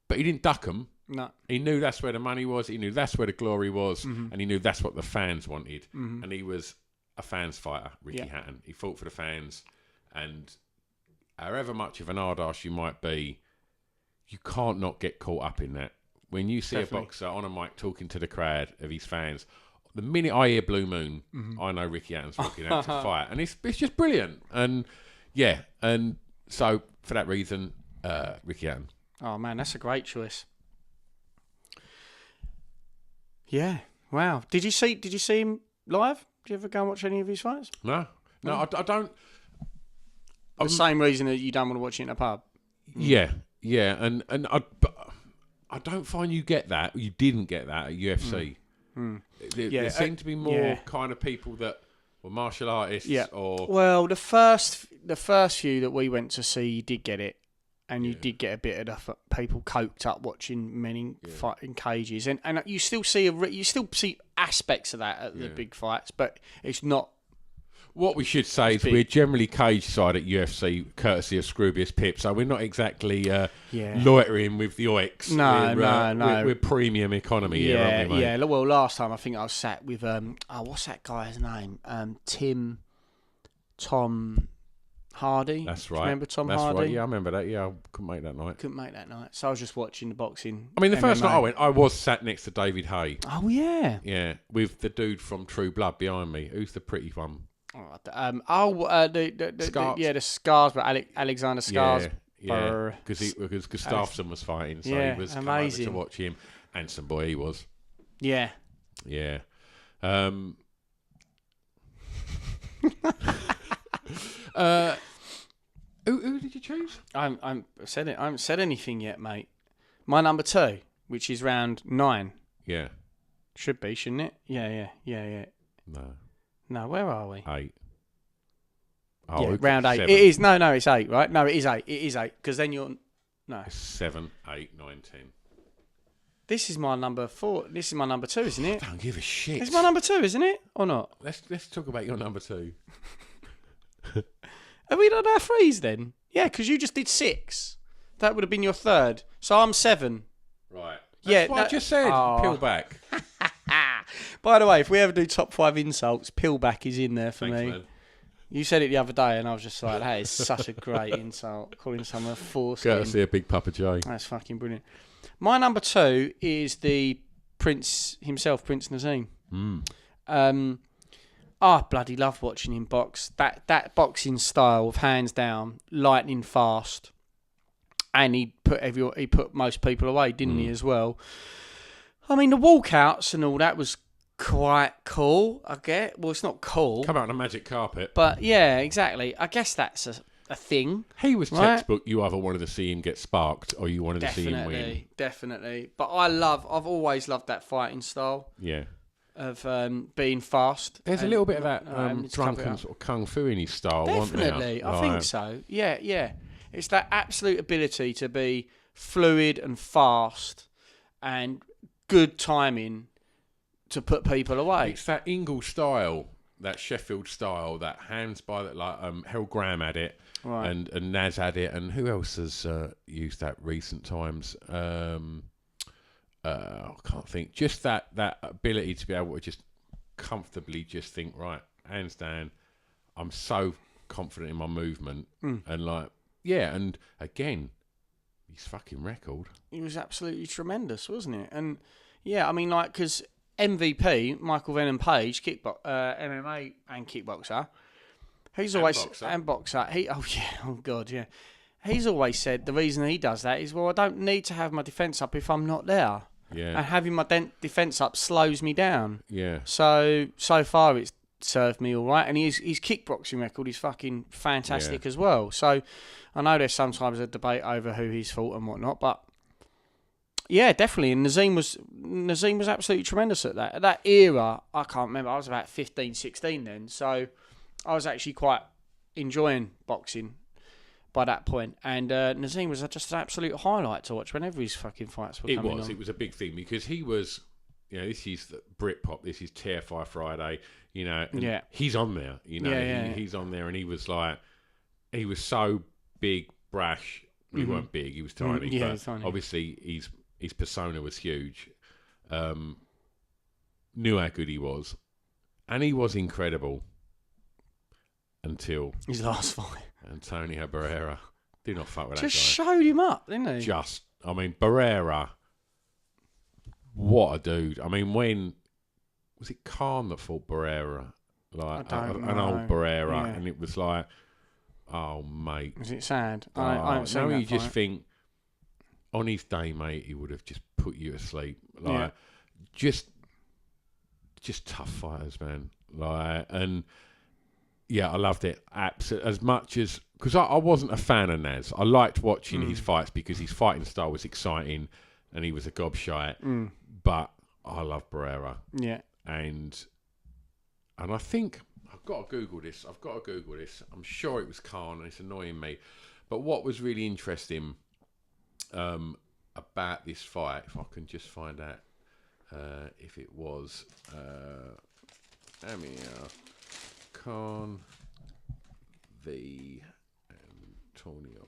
but he didn't duck them. No. He knew that's where the money was. He knew that's where the glory was, and he knew that's what the fans wanted. And he was a fans fighter, Ricky Hatton. He fought for the fans, and however much of an hard ass you might be, you can't not get caught up in that. When you see a boxer on a mic talking to the crowd of his fans, the minute I hear Blue Moon, I know Ricky Hatton's walking out to fight, and it's just brilliant. And and so for that reason, Ricky Hatton. Oh man, that's a great choice. Yeah. Wow. Did you see him live? Did you ever go and watch any of his fights? No, I don't. The same reason that you don't want to watch it in a pub. Yeah, and I don't find you get that. You didn't get that at UFC. There seem to be more kind of people that were martial artists. Or well, the first few that we went to see, you did get it, and you did get a bit of the people coked up watching men fight in cages, and you still see aspects of that at the big fights, but it's not. What we should say is we're generally cage side at UFC, courtesy of Scroobius Pip, so we're not exactly loitering with the oiks. No. We're premium economy here, aren't we, mate? Yeah. Well, last time I think I was sat with what's that guy's name? Tom Hardy. That's right. Remember Tom That's Hardy? Right. Yeah, I remember that. Yeah, I couldn't make that night. So I was just watching the boxing. I mean, the first MMA. night I went, I was sat next to David Haye. Oh yeah. Yeah, with the dude from True Blood behind me. Who's the pretty one? The Scars, but Alexander Scars. Yeah, because Gustafsson was fighting, so he was amazing to watch him. Handsome boy he was. Yeah. Yeah. Who did you choose? I haven't said anything yet, mate. My number 2, which is round 9. Yeah. Should be, shouldn't it? Yeah. No, where are we? 8. Oh, round 8. 7. It is. No, it's 8, right? No, it is 8. It is 8, because then you're... No. 7, 8, 9, 10. This is my number 4. This is my number 2, isn't it? I don't give a shit. It's my number 2, isn't it? Or not? Let's talk about your number 2. Have we done our 3s then? Yeah, because you just did 6. That would have been your 3rd. So I'm 7. Right. That's what I just said. Oh. Peel back. By the way, if we ever do top 5 insults, Pillback is in there for Thanks, me. Man. You said it the other day, and I was just like, "That is such a great insult." Calling someone a foreskin. Go to see a big Papa J. That's fucking brilliant. My number 2 is the Prince himself, Prince Naseem. I bloody love watching him box. That boxing style of hands down, lightning fast, and he put most people away, didn't he, as well? I mean, the walkouts and all that was quite cool, I get. Well, it's not cool. Come out on a magic carpet. But, yeah, exactly. I guess that's a thing. He was textbook. You either wanted to see him get sparked or you wanted to see him win. Definitely. But I've always loved that fighting style. Yeah. Of being fast. There's a little bit of that drunken sort of kung fu in his style, definitely. I think so. Yeah. It's that absolute ability to be fluid and fast and good timing to put people away. It's that Ingle style, that Sheffield style, that hands by that, like Harold Graham had it, right. and Naz had it, and who else has used that recent times? I can't think. Just that ability to be able to just comfortably just think, right, hands down, I'm so confident in my movement, and and again, his fucking record. He was absolutely tremendous, wasn't it? And yeah, I mean, like, because MVP, Michael Venom Page, MMA and kickboxer, he's always boxer. He's always said the reason he does that is, well, I don't need to have my defence up if I'm not there. Yeah. And having my defence up slows me down. Yeah. So far, it's served me all right, and his kickboxing record is fucking fantastic as well. So I know there's sometimes a debate over who he's fought and whatnot, but yeah, definitely. And Nazim was absolutely tremendous at that. At that era, I can't remember. I was about 15, 16 then, so I was actually quite enjoying boxing by that point. And Nazim was just an absolute highlight to watch whenever his fucking fights were coming on. It was a big thing because he was, this is the Britpop, this is TFI Friday, and he's on there, he's on there, and he was so big, brash. He weren't big, he was tiny, but he's tiny. Obviously his persona was huge. Knew how good he was, and he was incredible until his last fight. Antonio Barrera did not fuck with that guy. Just showed him up, didn't he? Barrera, what a dude. When was it Khan that fought Barrera? An old Barrera, and it was like, oh mate. Was it sad? I haven't seen that you just think, on his day, mate, he would have just put you to sleep. Just tough fighters, man. I loved it as much as because I wasn't a fan of Naz. I liked watching his fights because his fighting style was exciting, and he was a gobshite. But I love Barrera. Yeah, and I think I've got to Google this. I'm sure it was Khan, and it's annoying me. But what was really interesting about this fight, if I can just find out if it was Amir Khan v Antonio.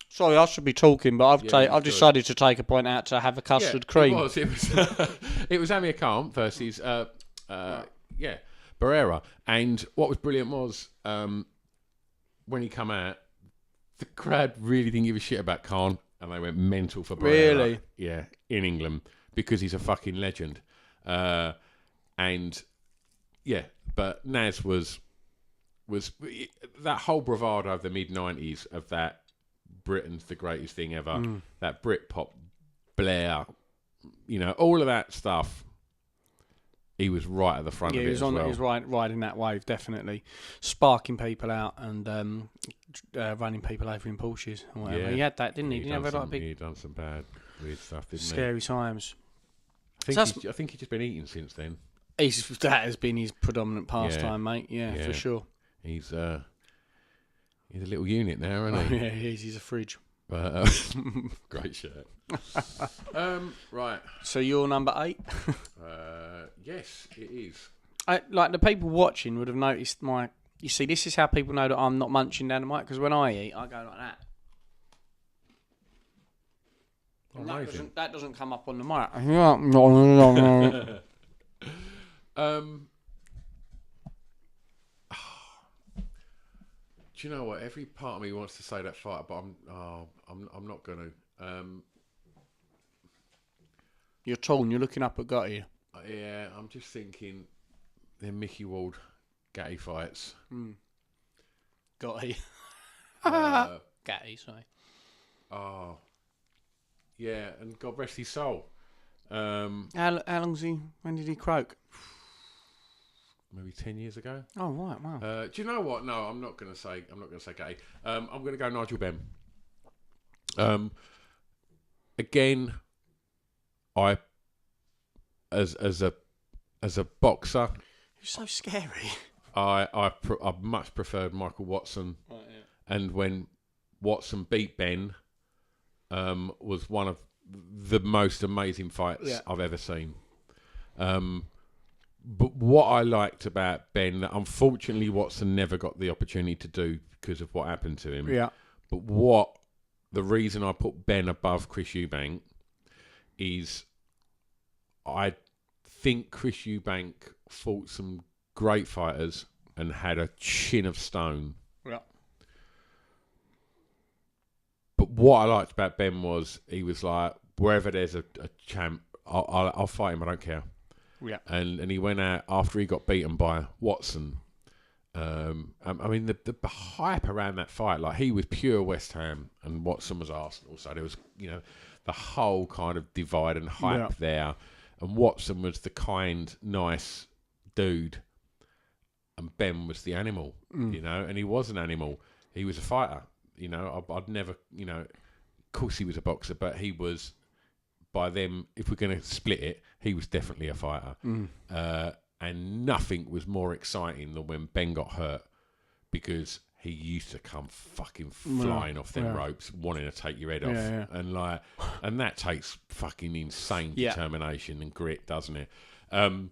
Sorry, I should be talking, but I've decided to take a point out to have a custard cream. It was it was Amir Khan versus Barrera, and what was brilliant was when he come out, the crowd really didn't give a shit about Khan, and they went mental for Barrera. Really? Yeah, in England because he's a fucking legend. But Naz was that whole bravado of the mid-90s of that Britain's the greatest thing ever, that Britpop Blair, all of that stuff. He was right at the front of it as well. He was riding that wave, definitely, sparking people out and running people over in Porsches or whatever. Yeah. He had that, didn't he? He'd done some bad, weird stuff, didn't scary times. I think he's just been eating since then. That has been his predominant pastime, mate. Yeah, for sure. He's a little unit now, isn't he? Yeah, he is. He's a fridge. Great shirt. Right. So you're number 8? Yes, it is. The people watching would have noticed You see, this is how people know that I'm not munching down the mic, because when I eat, I go like that. Amazing. That doesn't come up on the mic. Do you know what? Every part of me wants to say that fighter, but I'm not going to. You're torn. You're looking up at Gotti. Yeah, I'm just thinking they're Mickey Ward Gatti fights. Gotti. Gatti, sorry. Oh, yeah, and God rest his soul. How long's he? When did he croak? Maybe 10 years ago. Oh right, wow. Do you know what? No, I'm not going to say Gatti. I'm going to go Nigel Benn. Again, I as a boxer, You're so scary. I much preferred Michael Watson. Right, yeah. And when Watson beat Ben, was one of the most amazing fights I've ever seen. But what I liked about Ben, that unfortunately Watson never got the opportunity to do because of what happened to him. Yeah. But the reason I put Ben above Chris Eubank is I think Chris Eubank fought some great fighters and had a chin of stone. Yeah. But what I liked about Ben was he was like, wherever there's a champ, I'll fight him. I don't care. Yeah. And he went out after he got beaten by Watson. I mean, the hype around that fight, like he was pure West Ham and Watson was Arsenal. So there was, the whole kind of divide and hype there. and Watson was the kind, nice dude, and Ben was the animal, you know, and he was an animal. He was a fighter, you know. I'd never, you know, of course he was a boxer, but he was, by them, if we're going to split it, he was definitely a fighter. And nothing was more exciting than when Ben got hurt, because he used to come fucking flying off them ropes, wanting to take your head off, and like, and that takes fucking insane determination and grit, doesn't it? And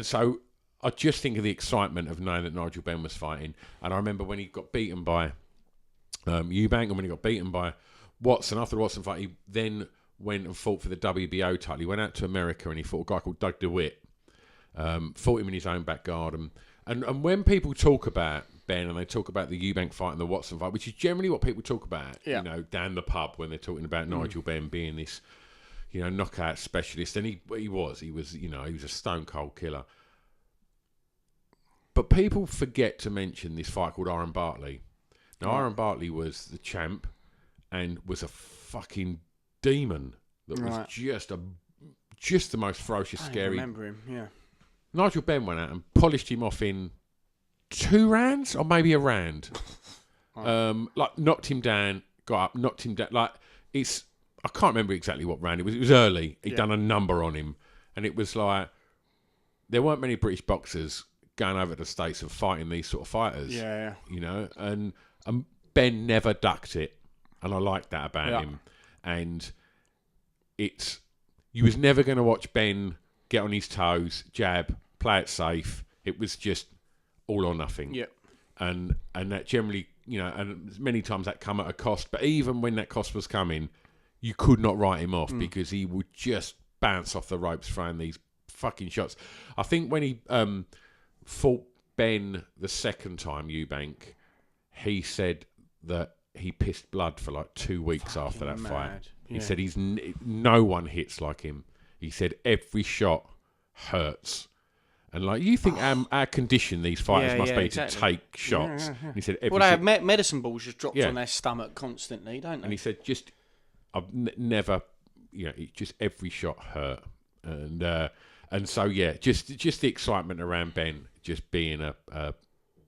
so I just think of the excitement of knowing that Nigel Benn was fighting, and I remember when he got beaten by Eubank, and when he got beaten by Watson after the Watson fight, he then went and fought for the WBO title. He went out to America and he fought a guy called Doug DeWitt. Fought him in his own back garden. And when people talk about Ben and they talk about the Eubank fight and the Watson fight, which is generally what people talk about, you know, down the pub when they're talking about Nigel Benn being this, you know, knockout specialist, and he was, you know, he was a stone cold killer. But people forget to mention this fight called Iron Bartley. Now, Iron Bartley was the champ and was a fucking demon that was just the most ferocious, scary. I remember him, yeah. Nigel Benn went out and polished him off in 2 rounds or maybe a round. Like knocked him down, got up, knocked him down. Like I can't remember exactly what round it was. It was early. He'd done a number on him, and it was like there weren't many British boxers going over to the States and fighting these sort of fighters. Yeah. You know, and Ben never ducked it, and I like that about him. And you was never going to watch Ben get on his toes, jab, play it safe. It was just all or nothing. Yep. And that generally, you know, and many times that come at a cost. But even when that cost was coming, you could not write him off because he would just bounce off the ropes throwing these fucking shots. I think when he fought Ben the second time, Eubank, he said that he pissed blood for like 2 weeks after that fight. He said no one hits like him. He said every shot hurts. And like, you think our condition, these fighters must be to take shots. He said every they have medicine balls just dropped on their stomach constantly, don't they? And he said, I've never, you know, just every shot hurt. And so, just the excitement around Ben just being and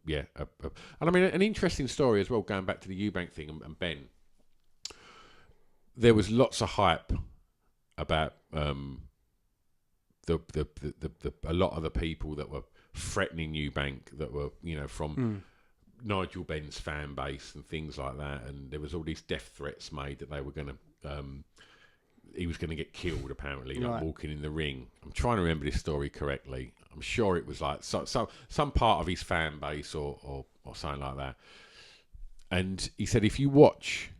I mean, an interesting story as well, going back to the Eubank thing and Ben. There was lots of hype about a lot of the people that were threatening Eubank, that were, you know, from Nigel Benn's fan base and things like that, and there was all these death threats made that they were going to he was going to get killed, apparently, like walking in the ring. I'm trying to remember this story correctly. I'm sure it was like some part of his fan base or something like that. And he said, if you watch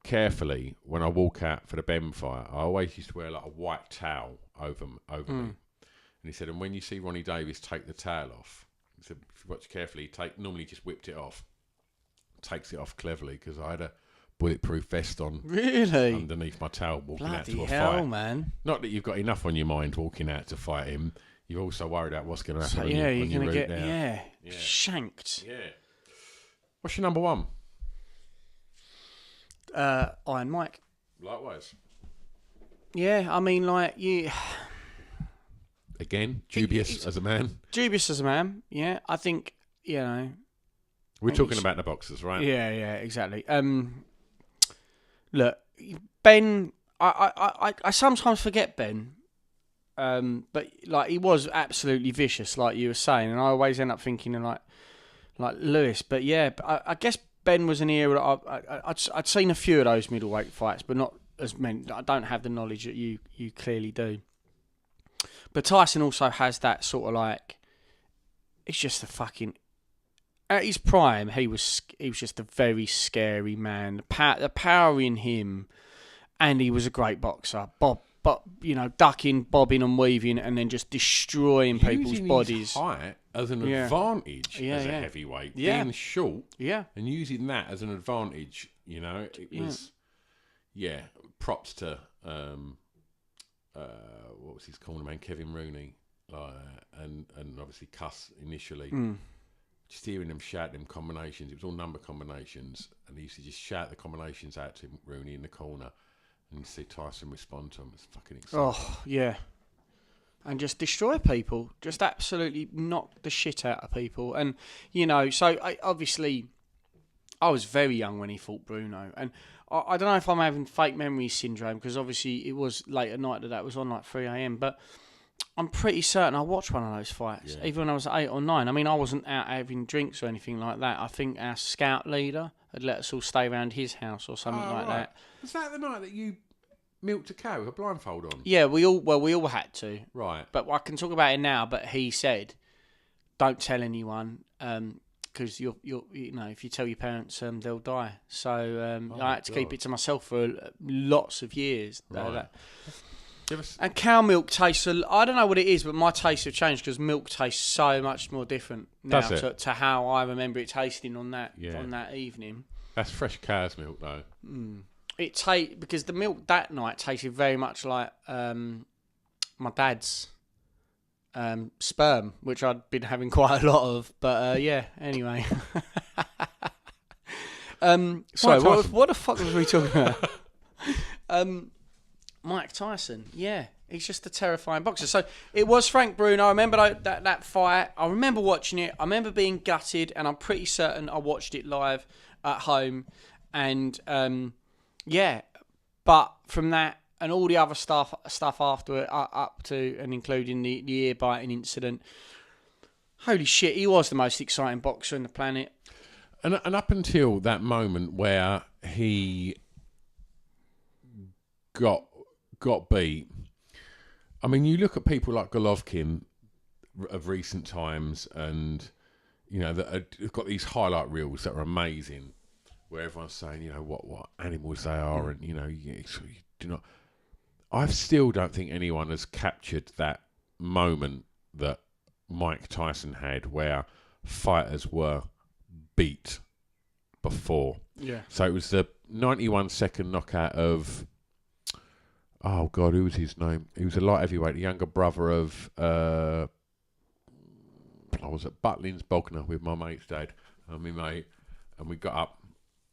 carefully when I walk out for the Ben fight, I always used to wear like a white towel over me. And he said, and when you see Ronnie Davies take the towel off, he said, if you watch carefully, normally just whipped it off, takes it off cleverly, because I had a bulletproof vest on underneath my towel walking out to a fight. Man. Not that you've got enough on your mind walking out to fight him, you're also worried about what's going to happen you're on your going to get now. shanked. Yeah. What's your number one? Iron Mike. Likewise. Yeah, I mean, like, you... Again, dubious as a man. Dubious as a man, yeah. I think, you know... We're talking about the boxers, right? Yeah, exactly. Look, Ben... I sometimes forget Ben, but, like, he was absolutely vicious, like you were saying, and I always end up thinking of, like Lewis. But, yeah, I guess Ben was an era... I'd seen a few of those middleweight fights, but not as many. I don't have the knowledge that you clearly do. But Tyson also has that sort of like, it's just a fucking, at his prime, he was just a very scary man. The power in him, and he was a great boxer. You know, ducking, bobbing and weaving, and then just destroying people's bodies. His height as an advantage as a heavyweight, being short, and using that as an advantage. You know, it was, props to what was his corner man, Kevin Rooney, and obviously Cuss initially. Just hearing them shout them combinations, it was all number combinations, and he used to just shout the combinations out to Rooney in the corner, And you see Tyson respond to him. It's fucking exciting. Oh, yeah. And just destroy people. Just absolutely knock the shit out of people. And, so obviously I was very young when he fought Bruno. And I don't know if I'm having fake memory syndrome, because obviously it was late at night that was on, like 3 a.m. But I'm pretty certain I watched one of those fights, even when I was 8 or 9. I mean, I wasn't out having drinks or anything like that. I think our scout leader had let us all stay around his house or something like that. Was that the night that you milked a cow with a blindfold on? Yeah, we all had to. Right. But I can talk about it now. But he said, "Don't tell anyone, because if you tell your parents, they'll die." So I had to keep it to myself for lots of years. Right. And cow milk tastes. I don't know what it is, but my tastes have changed, because milk tastes so much more different now to how I remember it tasting on that evening. That's fresh cow's milk, though. Because the milk that night tasted very much like my dad's sperm, which I'd been having quite a lot of. But anyway. Sorry, what the fuck was we talking about? Mike Tyson, yeah, he's just a terrifying boxer. So it was Frank Bruno. I remember that fight. I remember watching it. I remember being gutted, and I'm pretty certain I watched it live at home. And but from that and all the other stuff after it, up to and including the ear biting incident, holy shit, he was the most exciting boxer on the planet. And up until that moment where he got beat, I mean, you look at people like Golovkin of recent times, and that have got these highlight reels that are amazing, where everyone's saying, what animals they are, and you do not. I still don't think anyone has captured that moment that Mike Tyson had, where fighters were beat before. Yeah. So it was the 91-second knockout of. Oh God, who was his name? He was a light heavyweight, the younger brother of. I was at Butlins Bognor with my mate's dad and my mate, and we got up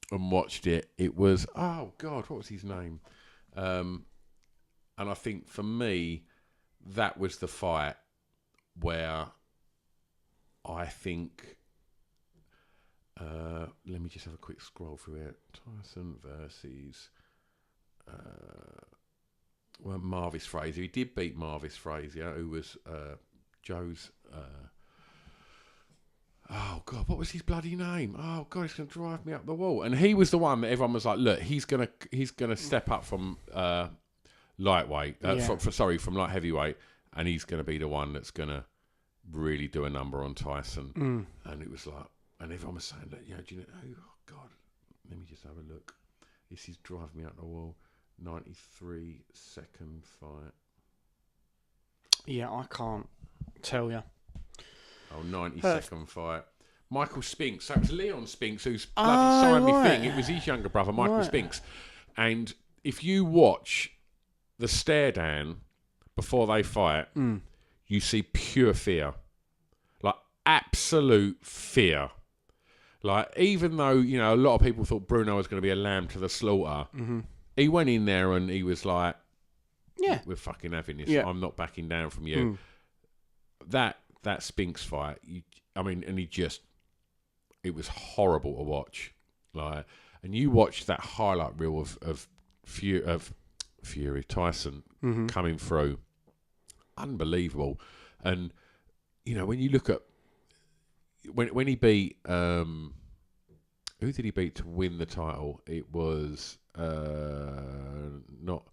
and watched it. It was what was his name? And I think for me, that was the fight where I think. Let me just have a quick scroll through it. Tyson versus. Well, Marvis Frazier. He did beat Marvis Frazier, who was Joe's. Oh God, what was his bloody name? Oh God, it's going to drive me up the wall. And he was the one that everyone was like, "Look, he's gonna step up from lightweight, from light heavyweight, and he's going to be the one that's going to really do a number on Tyson." And it was like, and everyone was saying that, do you know? Oh God, let me just have a look. This is driving me up the wall. 93-second fight. Yeah, I can't tell you. 90-second fight. Michael Spinks. So it was Leon Spinks who's bloody signed me thing. It was his younger brother, Michael Spinks. And if you watch the stare down before they fight, you see pure fear. Like absolute fear. Like, even though, a lot of people thought Bruno was going to be a lamb to the slaughter, he went in there and he was like, we're fucking having this. Yeah. I'm not backing down from you. That Spinks fight, it was horrible to watch. Like, and you watch that highlight reel of Fury Tyson coming through, unbelievable. And when you look at when he beat who did he beat to win the title? It was not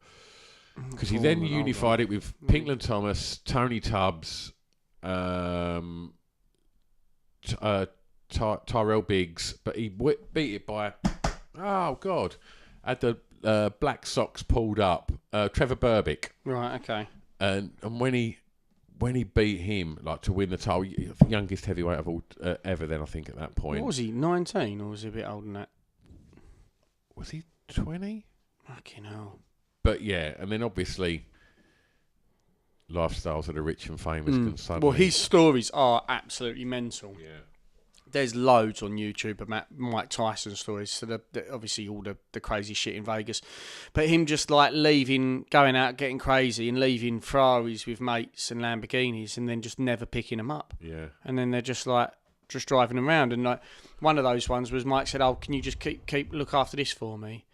because he then unified it with Pinkland Thomas, Tony Tubbs, Tyrell Biggs, but he beat it by had the black socks pulled up. Trevor Berbick, right? Okay, and when he beat him to win the title, youngest heavyweight of all ever. Then I think at that point, what was he, 19 or was he a bit older than that? Was he 20? Fucking hell. But yeah, and then obviously lifestyles of the rich and famous can suddenly... Well, his stories are absolutely mental. Yeah. There's loads on YouTube of Mike Tyson stories. So obviously all the crazy shit in Vegas, but him just like going out, getting crazy, and leaving Ferraris with mates and Lamborghinis, and then just never picking them up. Yeah. And then they're just driving around. And like one of those ones was Mike said, "Oh, can you just keep look after this for me?"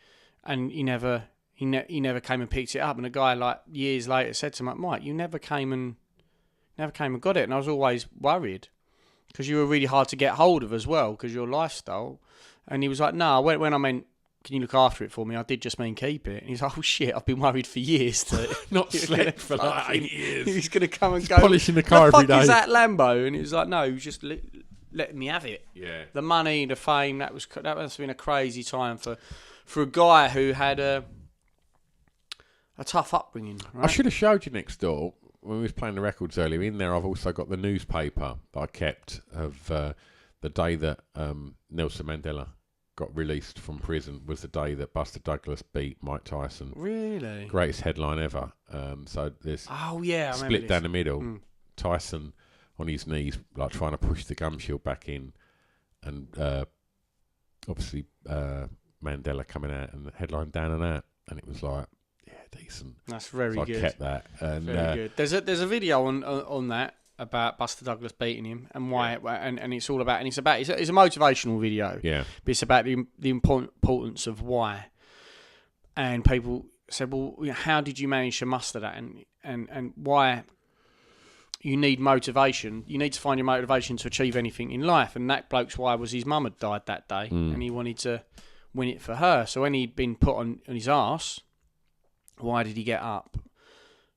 And he never came and picked it up. And a guy like years later said to him, "Mike, you never came and got it." And I was always worried, because you were really hard to get hold of as well, because your lifestyle. And he was like, no, when I meant, can you look after it for me, I did just mean keep it. And he's like, oh shit, I've been worried for years that not slept for like 8 years. He's going to come and just go, polishing the car every day. The fuck is that Lambo? And he was like, no, he was just letting me have it. Yeah. The money, the fame, that must have been a crazy time for a guy who had a tough upbringing. Right? I should have showed you next door. When we was playing the records earlier, in there I've also got the newspaper that I kept of the day that Nelson Mandela got released from prison was the day that Buster Douglas beat Mike Tyson. Really? Greatest headline ever. So there's split down the middle. Tyson on his knees, like trying to push the gum shield back in, and obviously Mandela coming out and the headline down and out, and it was like, decent. That's very good. I kept that. And, very good. There's a video on that about Buster Douglas beating him and why, and it's all about, it's a motivational video. Yeah. But it's about the importance of why. And people said, well, how did you manage to muster that, and why you need motivation? You need to find your motivation to achieve anything in life. And that bloke's why was his mum had died that day, and he wanted to win it for her. So when he'd been put on his arse, why did he get up?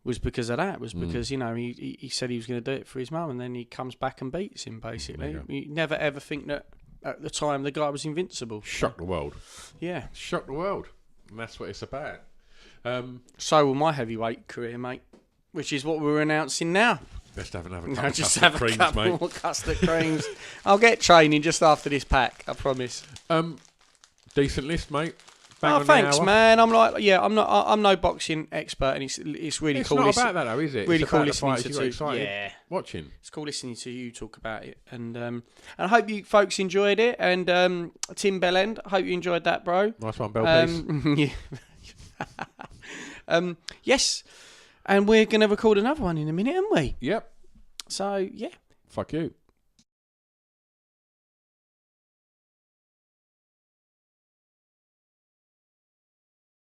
Was because of that. It was because, he said he was going to do it for his mum, and then he comes back and beats him, basically. You never ever think that at the time the guy was invincible. Shocked the world. Yeah. Shocked the world. And that's what it's about. So will my heavyweight career, mate, which is what we're announcing now. Best have another couple just of have creams, a couple mate. more custard creams. I'll get training just after this pack, I promise. Decent list, mate. Bang thanks, man. I'm no boxing expert, and it's really cool. It's not about that, though, is it? Really it's cool about listening the fighters to you watching. It's cool listening to you talk about it, and I hope you folks enjoyed it. And Tim Bellend, I hope you enjoyed that, bro. Nice one, Bell, please. Yes, and we're gonna record another one in a minute, aren't we? Yep. So yeah. Fuck you.